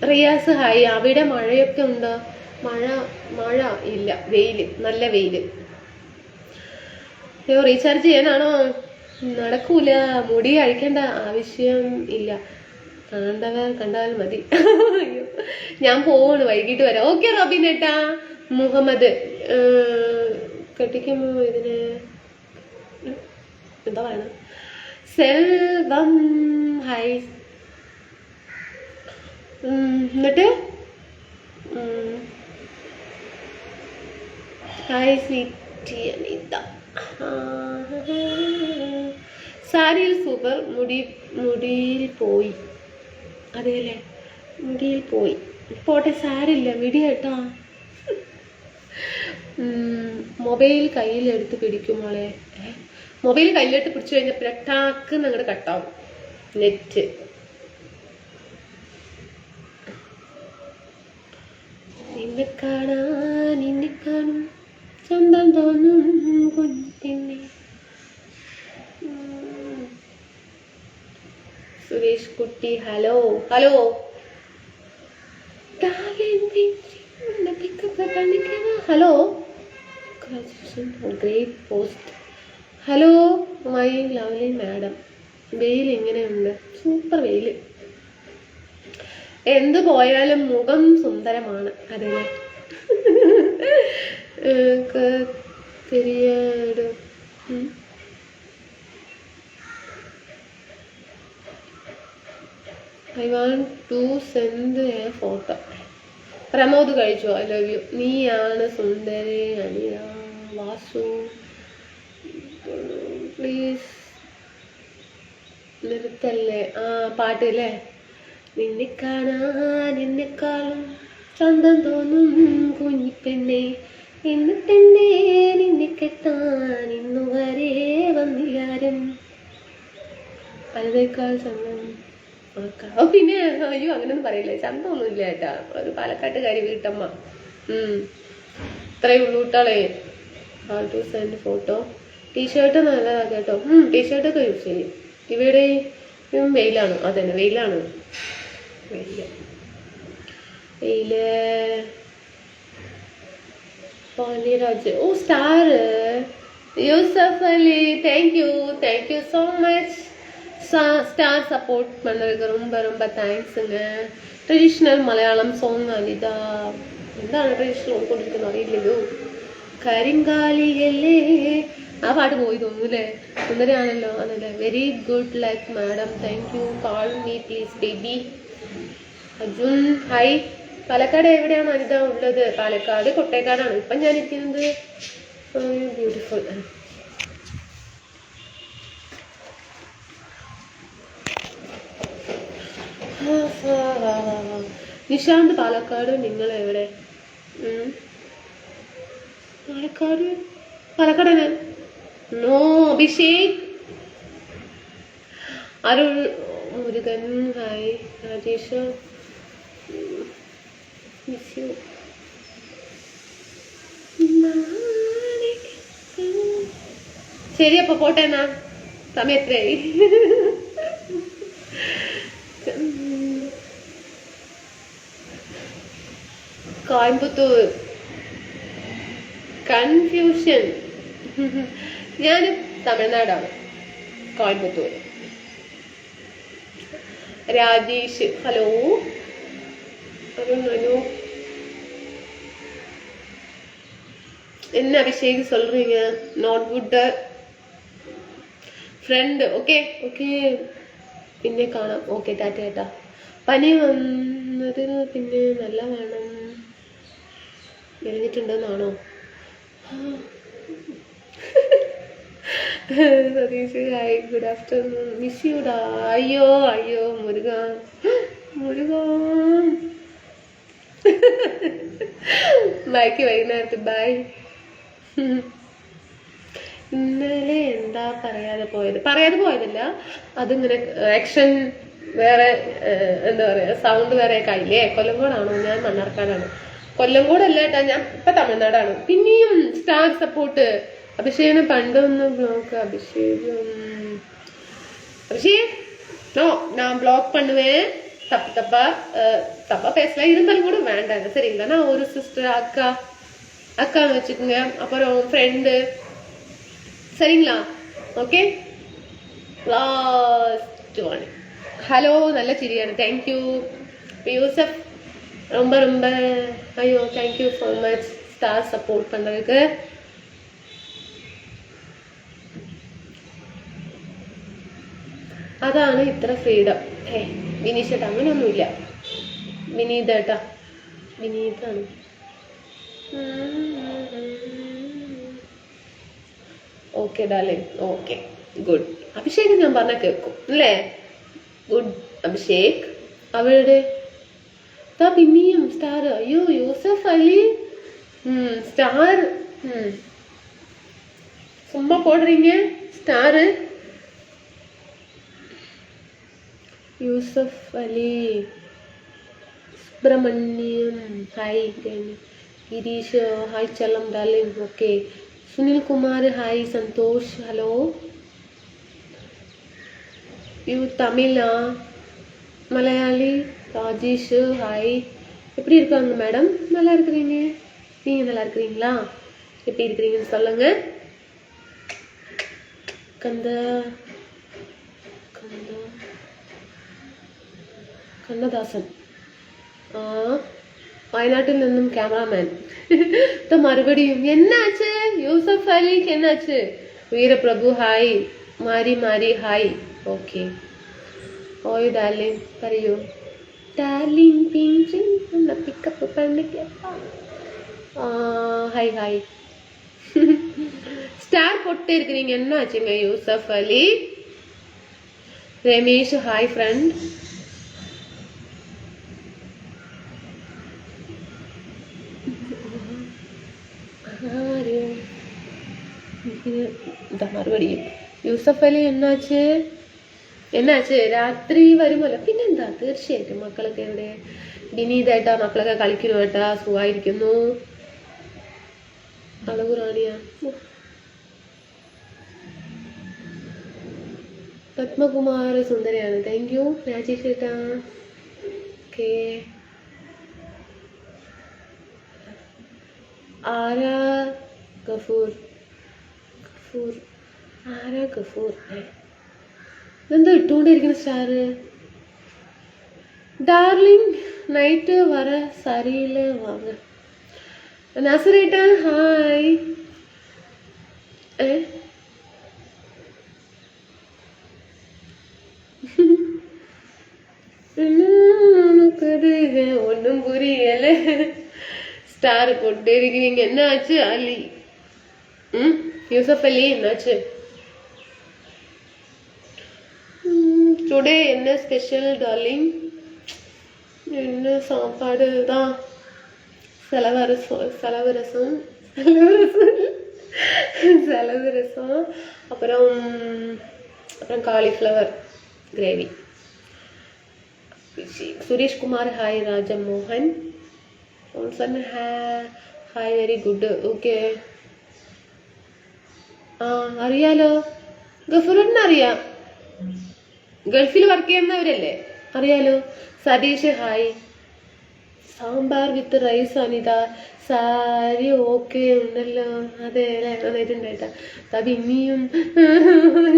റിയാസ് ഹായ്. അവിടെ മഴയൊക്കെ ഉണ്ടോ? മഴ ഇല്ല, വെയില്, നല്ല വെയില്. അയ്യോ, റീചാർജ് ചെയ്യാനാണോ? നടക്കൂല. മുടി അഴിക്കേണ്ട ആവശ്യം ഇല്ല, കണ്ടാൽ മതി. ഞാൻ പോവാണ്, വൈകിട്ട് വരാം. ഓക്കെ റബിനേട്ടാ. മുഹമ്മദ് കെട്ടിക്കുമ്പോ ഇതിന് എന്താ പറയണ? സെൽവം ഹായ്. എന്നിട്ട് ഹായ് സ്വീറ്റി അനിത. സാരിയിൽ സൂപ്പർ. മുടിയിൽ പോയി. അതെല്ലേ, മുടിയിൽ പോയി. പോട്ടെ, സാരില്ല, വിടിയേട്ടാ. മൊബൈൽ കയ്യിലെടുത്ത് പിടിക്കും മോളെ. മൊബൈൽ കയ്യിലെടുത്ത് പിടിച്ചു കഴിഞ്ഞാൽ പെട്ടാക്ക് അങ്ങോട്ട് കട്ടാവും നെറ്റ്. നിന്നെ കാണും ചന്തം തോന്നും കുഞ്ഞിനെ. സുരേഷ് കുട്ടി hello. Hello, great post. Hello my lovely madam. വെയിൽ എങ്ങനെയുണ്ട്? സൂപ്പർ വെയിൽ. എന്ത് പോയാലും മുഖം സുന്ദരമാണ്. അതെ, തിരിയാട്. I want to send a photo. Pramod കഴിച്ചോ? I love you. നീയാണ് സുന്ദരി അനിയ. വാസു പ്ലീസ് നിർത്തല്ലേ. പാട്ടല്ലേ? നിന്നെ കാണാൻ എന്നെക്കാളും ചന്തം തോന്നും കുഞ്ഞിപ്പെണ്ണെ. എന്നിട്ടെന്നെ നിന്നെ കെട്ടാൻ ഇന്നുവരെ വന്നില്ലാരും. പലതേക്കാൾ ചന്തം. പിന്നെ അയ്യോ, അങ്ങനെയൊന്നും പറയില്ലേ. ചന്തമൊന്നും ഇല്ല ഏട്ടാ. ഒരു പാലക്കാട്ടുകാരി വീട്ടമ്മ. ഇത്രയും ഉള്ളു കൂട്ടാളേ. To send photo. ടീഷർട്ട് നല്ലതാ കേട്ടോ. ടീഷർട്ടൊക്കെ യൂസ് ചെയ്യും. ഇവിടെ വെയിലാണ്. അതന്നെ, വെയിലാണ്. വെയില്. Poliraj. Oh, star Yusuf Ali. Thank you so much. Star support പண்றதுக்கு ரொம்ப താങ്ക്സുங்க. Traditional Malayalam song Anitha. എന്താണ് ട്രഡീഷണൽ കൊടുക്കുന്നത് അറിയില്ലല്ലോ. കരിങ്കാലിയല്ലേ. ആ പാട്ട് പോയി തോന്നൂല്ലേ. സുന്ദരിയാണല്ലോ. അതല്ലേ. Very good like madam. Thank you. Call me please baby. Arjun hi. Palakkad എവിടെയാണ് അനിത ഉള്ളത്? പാലക്കാട് കൊട്ടേക്കാടാണ് ഇപ്പം ഞാൻ ഇരിക്കുന്നത്. ബ്യൂട്ടിഫുൾ. നിശാന്ത് പാലക്കാട്. നിങ്ങൾ എവിടെ? പാലക്കാടാണ്. No. Abhishek. Arul Murugan hi. Rajesh miss you. ശരി, അപ്പൊ പോട്ടെ എന്നാ. സമയം എത്രയായി? കോയമ്പത്തൂർ. കൺഫ്യൂഷൻ. ഞാൻ തമിഴ്നാടാണ്, കോയമ്പത്തൂർ. രാജേഷ് ഹലോ. അനു என்ன அபிஷேக் சொல்றீங்க? Not good friend. Okay okay, പിന്നെ കാണാം. Okay tata tata. പനി വന്നതിന് പിന്നെ നല്ല വേണം എഴുതിട്ടുണ്ടെന്നാണോ? Satheesh hi, good afternoon, miss യുടാ. അയ്യോ അയ്യോ മുരുക മുരുക. ബാക്കി വൈകുന്നേരത്ത് ബൈ. ഇന്നലെ എന്താ പറയാതെ പോയതല്ല, അതിങ്ങനെ ആക്ഷൻ വേറെ, എന്താ പറയാ, സൗണ്ട് വേറെ ഒക്കെ ആയില്ലേ. കൊല്ലംകോടാണോ? ഞാൻ മണ്ണാർക്കാടാണ്. കൊല്ലംകോടല്ല കേട്ടാ, ഞാൻ ഇപ്പൊ തമിഴ്നാടാണ്. പിന്നെയും സ്റ്റാർ സപ്പോർട്ട്. അഭിഷേകിന് പണ്ടൊന്ന് ബ്ലോക്ക്. അഭിഷേക് நோ, நான் பிளாக் பண்ணுவேன். தப்பா பேசலாம், இருந்தாலும் கூட வேண்டாங்க சரிங்களா. நான் ஒரு சிஸ்டர் அக்கான்னு வச்சுக்கோங்க, அப்புறம் ஃப்ரெண்டு சரிங்களா. Okay, last one. ஹலோ, நல்ல சிரிയാണ്. தேங்க்யூ யூசப், ரொம்ப ரொம்ப ஐயோ thank you so much star support பண்ணுறதுக்கு. അതാണ് ഇത്ര ഫ്രീഡം. വിനീഷേട്ടാ അങ്ങനെയൊന്നുമില്ല. വിനീതേട്ടാ, വിനീതാണ്. Okay darling, okay good. Abhishek ഞാൻ പറഞ്ഞാൽ കേൾക്കും അല്ലേ? ഗുഡ് അഭിഷേക്. അവളുടെ പിന്നെയും സ്റ്റാർ. അയ്യോ യൂസഫ് അലി സ്റ്റാർ. சும்மா போடுறீங்க star. Yusuf Ali Subrahmanyam hi. Girish hi Chalam darling. Okay Sunil Kumar hi. Santhosh hello. You தமிழா? மலையாளி ராஜேஷ் ஹாய். எப்படி இருக்காங்க மேடம்? நல்லா இருக்கிறீங்க. நீங்கள் நல்லா இருக்கிறீங்களா? எப்படி இருக்கிறீங்கன்னு சொல்லுங்க. കണ്ണദാസൻ വയനാട്ടിൽ നിന്നും ക്യാമറാമാൻ. മറുപടിയും എന്നാച്ച്? യൂസഫ് അലിക്ക് എന്നാച്ച്? Veeraprabhu hi. Mari hi. Okay ഓയ് ഡാർലിംഗ് പറയൂ. ഡാർലിംഗ് പിഞ്ചിങ് പിക്കപ്പ് പണിക്ക് ഹായ് ഹായ്. ஸ்டார் போட்டு இருக்கிறீங்க, என்ன ஆச்சுங்க? யூசப் அலி. Ramesh hi friend. മറുപടിയും യൂസഫ് അലി എന്നാച്ച് രാത്രി വരുമല്ലോ. പിന്നെന്താ, തീർച്ചയായിട്ടും. മക്കളൊക്കെ എവിടെ? വിനീതേട്ടാ മക്കളൊക്കെ കളിക്കുന്നു കേട്ടാ, സുഖമായിരിക്കുന്നു. അളകുറാണിയാ? പത്മകുമാർ സുന്ദരിയാണ്. താങ്ക് യു രാജേഷ് ഏട്ടാ. ഓക്കെ ആരാ ഗഫൂർ ഇതെന്താ ഇട്ടുകൊണ്ടിരിക്കുന്ന സ്റ്റാറ്? ഡാർലിംഗ് നൈറ്റ് വര സരിയില്ല വാങ്ങ. നസറേട്ടാ ഹായ്. ഒന്നും പുരിയല്ലേ. സ്റ്റാർ കൊണ്ടിരിக்கிறீங்க, എന്നാச்சு? അലി യൂസഫ് അലി എന്നാச்சு? டுடே என்ன ஸ்பெஷல் டார்லிங்? என்ன சாப்பாடு தான்? செலவரசம் அப்புறம் cauliflower gravy. Suresh Kumar hi. Rajamohan hi. Very good. Okay അറിയാലോ, ഗഫൂറിനെ അറിയാം. ഗൾഫിൽ വർക്ക് ചെയ്യുന്നവരല്ലേ, അറിയാലോ. സതീഷ് ഹായ്. സാമ്പാർ വിത്ത് റൈസ് അനിത. സാരി ഓക്കെ ഉണ്ടല്ലോ. അതെ നന്നായിട്ടുണ്ട് ഏട്ടാ. അത് ഇനിയും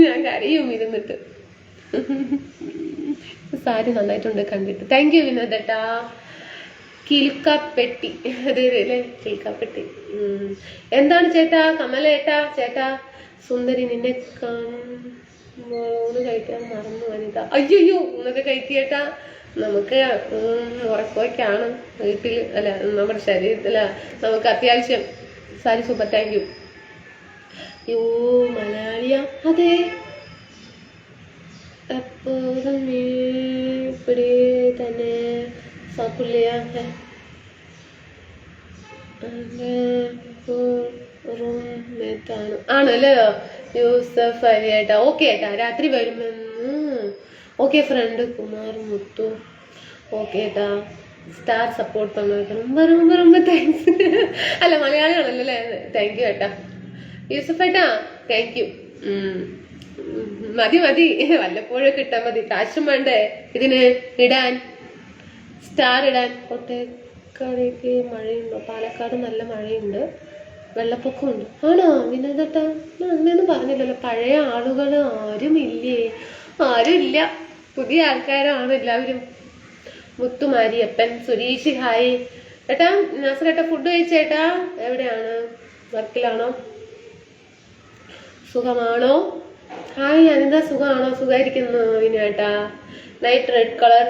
ഞാൻ കരയും ഇരുന്നിട്ട്. സാരി നന്നായിട്ടുണ്ട് കണ്ടിട്ട്. Thank you വിനോദേട്ടാ. കിൽക്കപ്പെട്ടി, അതെ അല്ലേ കിൽക്കപ്പെട്ടി. എന്താണ് ചേട്ടാ കമലേട്ടാ? ചേട്ടാ സുന്ദരി നിന്നെ ഊണ് കഴിക്കാൻ മറന്നു വനിത. അയ്യോ ഊണൊക്കെ കഴിക്കേട്ടാ. നമുക്ക് ഉറക്കമൊക്കെയാണ് വീട്ടിൽ, അല്ല നമ്മുടെ ശരീരത്തില നമുക്ക് അത്യാവശ്യം. Sari super, thank U. യോ മലയാളിയാ? അതെ. എപ്പോഴും ഇവിടെ തന്നെ സാക്കുള്ളിയാ ആണല്ലോ യൂസഫ് അലി ഏട്ടാ. ഓക്കെ ഏട്ടാ രാത്രി വരുമെന്ന്. ഓക്കെ ഫ്രണ്ട് കുമാർ മുത്തു. ഓക്കെ ഏട്ടാ. സ്റ്റാർ സപ്പോർട്ട് പങ്കെടുക്കണം. ரொம்ப ரொம்ப താങ്ക്സ്. അല്ല മലയാളിയാണല്ലോ അല്ലേ? താങ്ക് യു ഏട്ടാ. യൂസഫ് ഏട്ടാ താങ്ക് യു. മതി മതി, വല്ലപ്പോഴൊക്കെ ഇട്ടാ മതി. കാശും വേണ്ടേ ഇതിന് ഇടാൻ, സ്റ്റാർ ഇടാൻ. കോട്ടയക്കാടേക്ക് മഴയുണ്ടോ? പാലക്കാട് നല്ല മഴയുണ്ട്, വെള്ളപ്പൊക്കമുണ്ട്. ആണോ വിനോദേട്ടാ? അങ്ങനെയൊന്നും പറഞ്ഞില്ലല്ലോ. പഴയ ആളുകൾ ആരുമില്ലേ? ആരും ഇല്ല, പുതിയ ആൾക്കാരാണ് എല്ലാവരും. മുത്തുമാരിയപ്പൻ, സുരേഷ് ഹായ് ഏട്ടാ. നാസറേട്ടാ ഫുഡ് കഴിച്ചേട്ടാ? എവിടെയാണ്? വർക്കിലാണോ? സുഖമാണോ? ഹായ് അനിത, സുഖമാണോ? സുഖമായിരിക്കുന്നു വിനോട്ടാ. നൈറ്റ് റെഡ് കളർ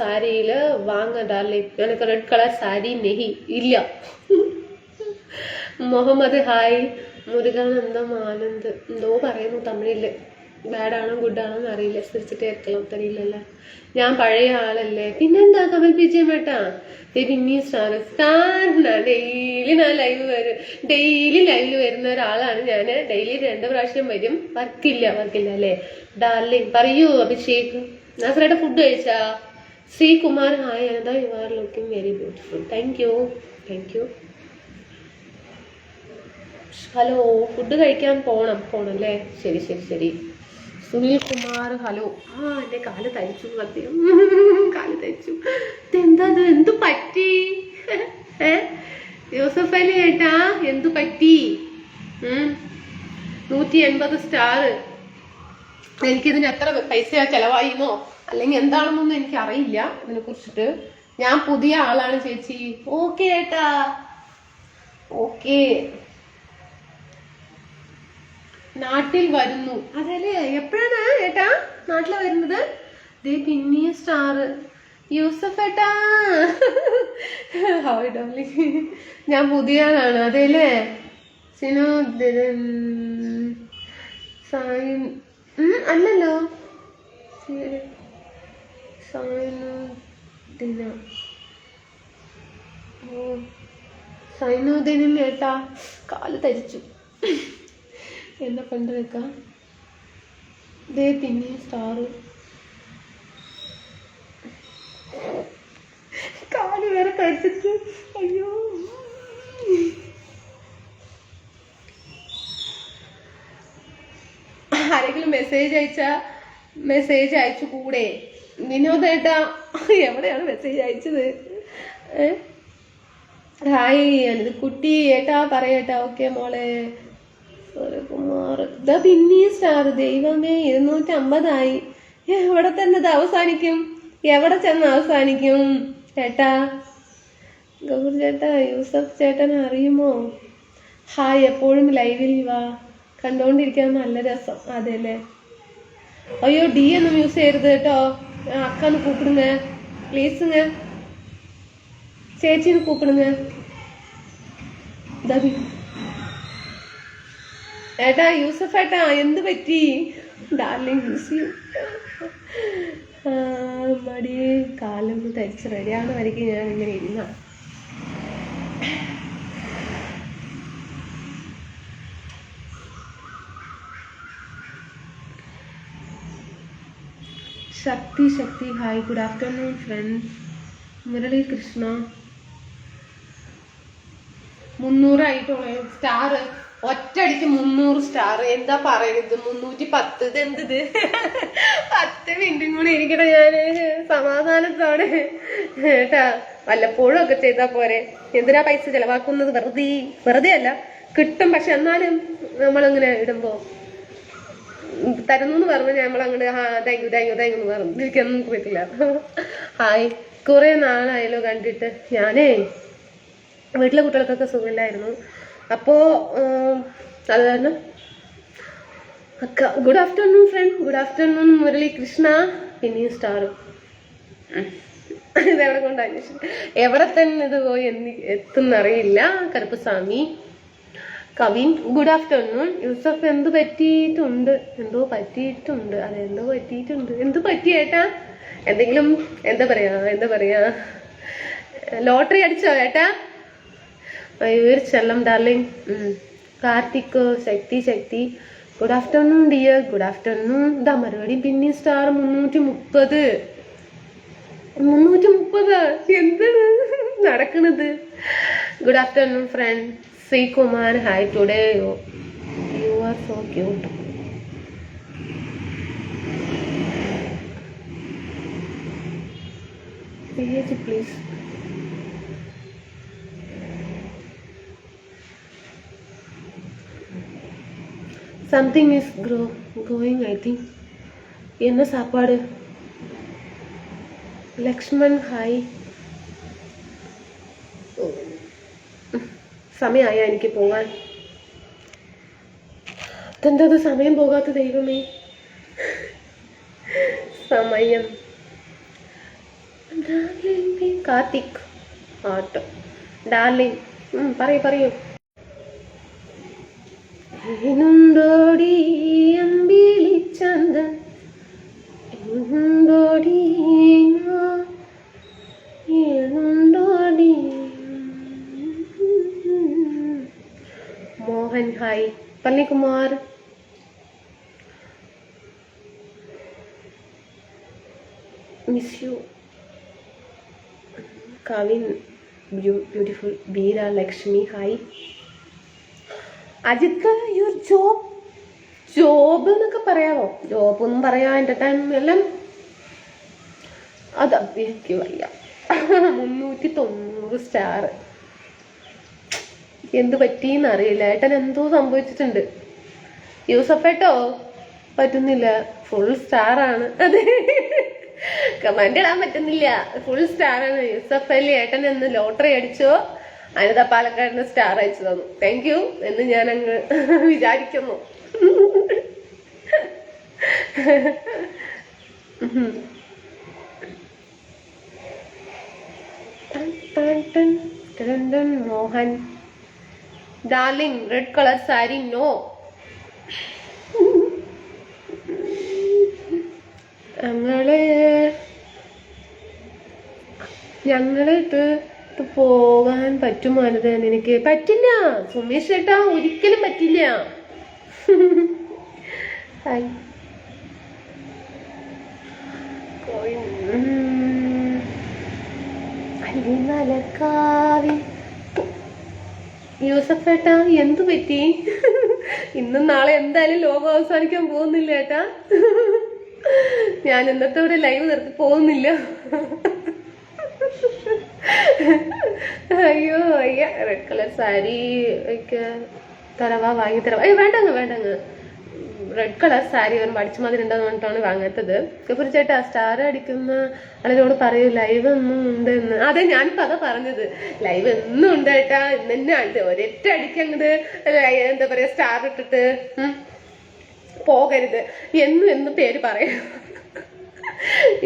സാരിയില് വാങ്ങാല്ലേ? എനിക്ക് റെഡ് കളർ സാരി നെഹി ഇല്ല. മുഹമ്മദ് ഹായ്. മുരുകാനന്ദം ആനന്ദ് എന്തോ പറയുന്നു തമിഴില്. ബാഡാണോ ഗുഡാണോ എന്ന് അറിയില്ല, ചിരിച്ചിട്ട് കേൾക്കണം തരില്ലല്ലേ. ഞാൻ പഴയ ആളല്ലേ? പിന്നെന്താ കമൽ പിജേട്ടാ? പിന്നെയും ഡെയിലി ഞാൻ ലൈവ് വരും. ഡെയിലി ലൈവിൽ വരുന്ന ഒരാളാണ് ഞാൻ. ഡെയിലി 2 പ്രാവശ്യം വരും. വർക്കില്ല അല്ലേ? ഡാർലിംഗ് പറയൂ അഭിഷേക്. നാസറേട്ട ഫുഡ് കഴിച്ചാ? Sreekumar hi Anitha, you are looking very beautiful. Thank you thank you. Hello food കഴിക്കാൻ പോണല്ലേ? ശരി ശരി ശരി. സുനിൽ കുമാർ ഹലോ. എന്റെ കാല് തയ്ച്ചു, സത്യം കാല് തയ്ച്ചു. ഇതെന്താ? എന്തു പറ്റി? യൂസഫ് അലി ഏട്ടാ എന്തു പറ്റി? 180 സ്റ്റാർ. എനിക്കിതിന് എത്ര പൈസ ചെലവായിന്നോ അല്ലെങ്കിൽ എന്താണെന്നൊന്നും എനിക്ക് അറിയില്ല ഇതിനെ കുറിച്ചിട്ട്. ഞാൻ പുതിയ ആളാണ് ചേച്ചി. ഓക്കെ ഏട്ടാ ഓക്കെ. നാട്ടിൽ വരുന്നു. അതല്ലേ എപ്പോഴാണ് ഏട്ടാ നാട്ടിൽ വരുന്നത്? പിന്നെയും സ്റ്റാർ. യൂസഫ് ഏട്ടാ ഹായ് ഡോർലിംഗ്. ഞാൻ പുതിയ ആളാണ്. അതെല്ലേ സിനു സായി അല്ലല്ലോ സൈനുദ്ദീനും ഏട്ടാ കാല് തരിച്ചു. என்ன பண்றதுக்கா? പിന്നെ സ്റ്റാർ. കാല് വേറെ തരിച്ചിട്ട് അയ്യോ. ആരെങ്കിലും മെസ്സേജ് അയച്ചു കൂടെ? വിനോദേട്ടാ എവിടെയാണ് മെസ്സേജ് അയച്ചത്? ഹായ് അനിത് കുട്ടി ഏട്ടാ പറയേട്ടാ. ഓക്കെ മോളെ. കുമാർ പിന്നെയും സ്റ്റാർ. ദൈവമേ 250 എവിടെ തന്നെ ഇത് അവസാനിക്കും? എവിടെ ചെന്ന് അവസാനിക്കും ചേട്ടാ? ഗൗർ ചേട്ടാ യൂസഫ് ചേട്ടനെ അറിയുമോ? ഹായ് എപ്പോഴും ലൈവിൽ വാ, കണ്ടോണ്ടിരിക്കാൻ നല്ല രസം. അതെല്ലേ. അയ്യോ ഡി ഒന്നും യൂസ് ചെയ്യരുത് കേട്ടോ. അക്കാന്ന് കൂപ്പിടുങ്ങ പ്ലീസുങ്ങ. ചേച്ചിന്ന് കൂപ്പിടുങ്ങ. ഏട്ടാ യൂസഫ് ഏട്ടാ എന്ത് പറ്റി? ഡാർലിംഗ് യൂസ് ചെയ്യും. മടി കാലം തരിച്ച് റെഡിയാണ് വരയ്ക്ക് ഞാൻ ഇങ്ങനെ ഇരുന്ന. Sakthi hi good afternoon friends. Murali Krishna 300 ആയിട്ടുള്ള സ്റ്റാർ. ഒറ്റടിക്ക് 300 സ്റ്റാർ. എന്താ പറയുന്നത്? 310. ഇതെന്തത്? 10 മിനിറ്റും കൂടി ഇരിക്കട്ടെ ഞാൻ സമാധാനത്തോടെ ഏട്ടാ. വല്ലപ്പോഴും ഒക്കെ ചെയ്താൽ പോരെ. എന്തിനാ പൈസ ചെലവാക്കുന്നത്? വെറുതെ അല്ല, കിട്ടും. പക്ഷെ എന്നാലും നമ്മളിങ്ങനെ ഇടുമ്പോ തരുന്നു എന്ന് പറഞ്ഞ് നമ്മളങ്ങോട്ട് താങ്ക് യു എന്ന് പറഞ്ഞു എനിക്കൊന്നും പറ്റില്ല. ഹായ്, കുറെ നാളായല്ലോ കണ്ടിട്ട്. ഞാനേ വീട്ടിലെ കുട്ടികൾക്കൊക്കെ സുഖമില്ലായിരുന്നു. അപ്പോ അത് കാരണം അക്ക good afternoon friend, good afternoon Murali Krishna. പിന്നെയും സ്റ്റാറും ഇതെവിടെ കൊണ്ടാണ് എവിടെ തന്നെ ഇത് പോയി എത്തുന്നറിയില്ല. Karuppaswamy Kavin good afternoon. യൂസഫ് എന്ത് പറ്റിയിട്ടുണ്ട്? എന്തോ പറ്റിയിട്ടുണ്ട്. എന്ത് പറ്റിയേട്ടാ? എന്തെങ്കിലും എന്താ പറയാ ലോട്ടറി അടിച്ചോ ഏട്ടാ? Mayur Chellam darling. Karthik Sakthi good afternoon dear, good afternoon. ഇതാ മറുപടി പിന്നെയും സ്റ്റാർ 330. എന്താണ് നടക്കണത്? Good afternoon friend. Sreekumar hi, today you are so cute. Please. Something is going, I think. என்ன சாப்பாடு? ലക്ഷ്മൺ ഹായ്. സമയമായ എനിക്ക് പോകാൻ. അതെന്തത് സമയം പോകാത്ത ദൈവമേ. സമയം. കാർത്തിക് ആട്ടോ ഡാർലിംഗ്. പറയൂ. എന്നുണ്ടോടി അമ്പിളിച്ചന്തൻ, എന്നുണ്ടോടി എന്നുണ്ടോടി. Mohan hi. Pannikumar miss you. Kavin beautiful. Beera Lakshmi hi. Ajith your job എന്നൊക്കെ പറയാമോ? ജോബ് ഒന്നും പറയാ എന്റർടൈൻമെന്റ് എല്ലാം അത് എനിക്ക് വയ്യ. 390 സ്റ്റാർ. എന്ത് പറ്റിയെന്ന് അറിയില്ല. ഏട്ടൻ എന്തോ സംഭവിച്ചിട്ടുണ്ട്. യൂസഫേട്ടോ പറ്റുന്നില്ല, ഫുൾ സ്റ്റാർ ആണ്. അതെ, കമന്റ് ഇടാൻ പറ്റുന്നില്ല, ഫുൾ സ്റ്റാർ ആണ്. യൂസഫ് അലി ഏട്ടൻ എന്ന് ലോട്ടറി അടിച്ചോ? അനിത പാലക്കാടിന് സ്റ്റാർ അയച്ചു തന്നു. താങ്ക് യു എന്ന് ഞാൻ അങ്ങ് വിചാരിക്കുന്നു. Mohan darling red colour sari no. ഞങ്ങളിട്ട് പോകാൻ പറ്റുമോ? അത് നിനക്ക് പറ്റില്ല സുമേഷ് ചേട്ടാ, ഒരിക്കലും പറ്റില്ല. ഹായ്. യൂസഫ് ഏട്ടാ എന്തു പറ്റി? ഇന്നും നാളെ എന്തായാലും ലോകം അവസാനിക്കാൻ പോകുന്നില്ല ഏട്ടാ. ഞാൻ ഇന്നത്തെ ഇവിടെ ലൈവ് നിർത്തി പോകുന്നില്ല. അയ്യോ അയ്യ. റെഡ് കളർ സാരി തരവാ, വാങ്ങി തരവാ. വേണ്ടങ്ങ്. റെഡ് കളർ സാരി ഒരു അടിച്ചു മാതിരി ഉണ്ടെന്ന് പറഞ്ഞിട്ടാണ് വാങ്ങാത്തത്. ഒരു ചേട്ടാ സ്റ്റാർ അടിക്കുന്ന ആളിനോട് പറയൂ ലൈവ് എന്നും ഉണ്ട് എന്ന്. അതെ, ഞാനിപ്പോ അതാ പറഞ്ഞത്. ലൈവ് എന്നും ഉണ്ട് ഏട്ടാ. ഇന്നെ ഒരൊറ്റ അടിക്കങ്ങട് എന്താ പറയാ സ്റ്റാർ ഇട്ടിട്ട് പോകരുത് എന്ന് പേര് പറയാം.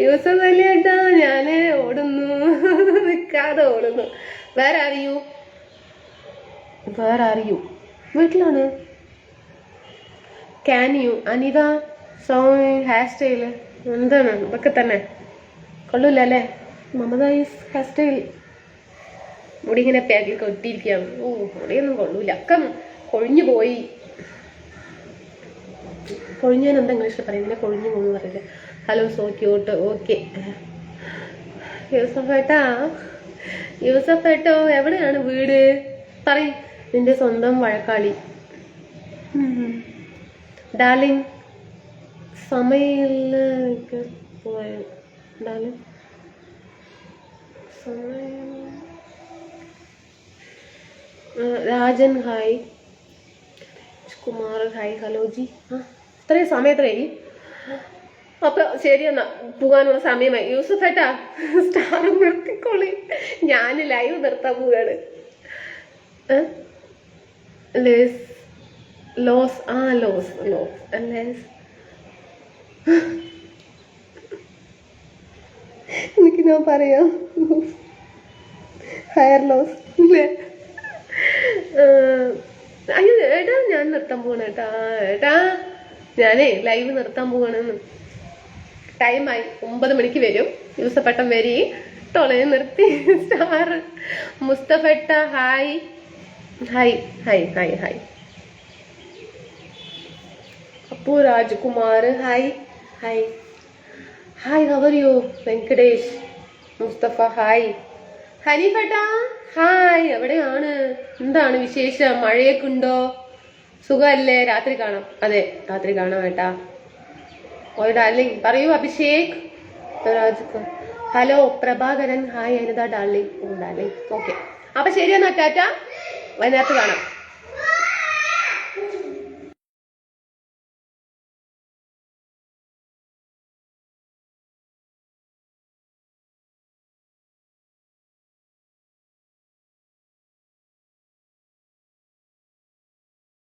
യൂസഫ് അലി ഏട്ടാ ഞാന് ഓടുന്നു, നിൽക്കാതെ ഓടുന്നു. വേറെ അറിയൂ വീട്ടിലാണ്. Can you Anitha song hair style എന്താണ്? ഇതൊക്കെ തന്നെ കൊള്ളൂല അല്ലേ? Mamata hair style. മുടി ഇങ്ങനെ പാക്കി കൊട്ടിയിരിക്കുകയാണ്. മുടിയൊന്നും കൊള്ളൂല, ഒക്കെ കൊഴിഞ്ഞു പോയി. കൊഴിഞ്ഞാൻ എന്താ ഇംഗ്ലീഷിൽ പറയുന്നത്? കൊഴിഞ്ഞു പോകുന്നു പറയില്ല. Hello so cute. Okay Yusuf ഏട്ടോ എവിടെയാണ് വീട്? പറയും. നിന്റെ സ്വന്തം വഴക്കാളി. ഡാർലിംഗ് സമയില്ല darling Rajan hi, Kumar hi, hello ji. ഇത്രയും സമയത്രയായി. അപ്പൊ ശരി എന്നാ, പോകാനുള്ള സമയമായി. യൂസഫ് ഏട്ടാ സ്റ്റാർ നിർത്തിക്കോളി, ഞാൻ ലൈവ് നിർത്താൻ പോവാണ്. ലോസ് ലോസ് എനിക്ക് ഞാൻ പറയാം, ഹെയർ ലോസ് അല്ലേ? അയ്യോ ഏട്ടാ, ഞാൻ നിർത്താൻ പോവാണ് ഏട്ടാ. ഏട്ടാ ഞാനേ ലൈവ് നിർത്താൻ പോവാണെന്ന്. ടൈമായി, 9 മണിക്ക് വരും. യൂസഫട്ടം വരി ടൊളയെ നിർത്തി. സ്റ്റാർ മുസ്തഫട്ട hi hi hi hi hi. Appu Rajkumar hi hi hi. How are you? Venkatesh Mustafa hi. ഹനീഫട്ട ഹായ്. എവിടെയാണ്? എന്താണ് വിശേഷം? മഴയൊക്കെ ഉണ്ടോ? സുഖമല്ലേ? രാത്രി കാണാം. അതെ, രാത്രി കാണാം ഏട്ടാ. ഓയ് ഡാർലിംഗ് പറയൂ. Abhishek Raj hello. Prabhakaran hi. Anitha darling. Oh darling. Okay, അപ്പൊ ശരി എന്നാ, ടാറ്റ. വൈകുന്നേരത്ത് കാണാം.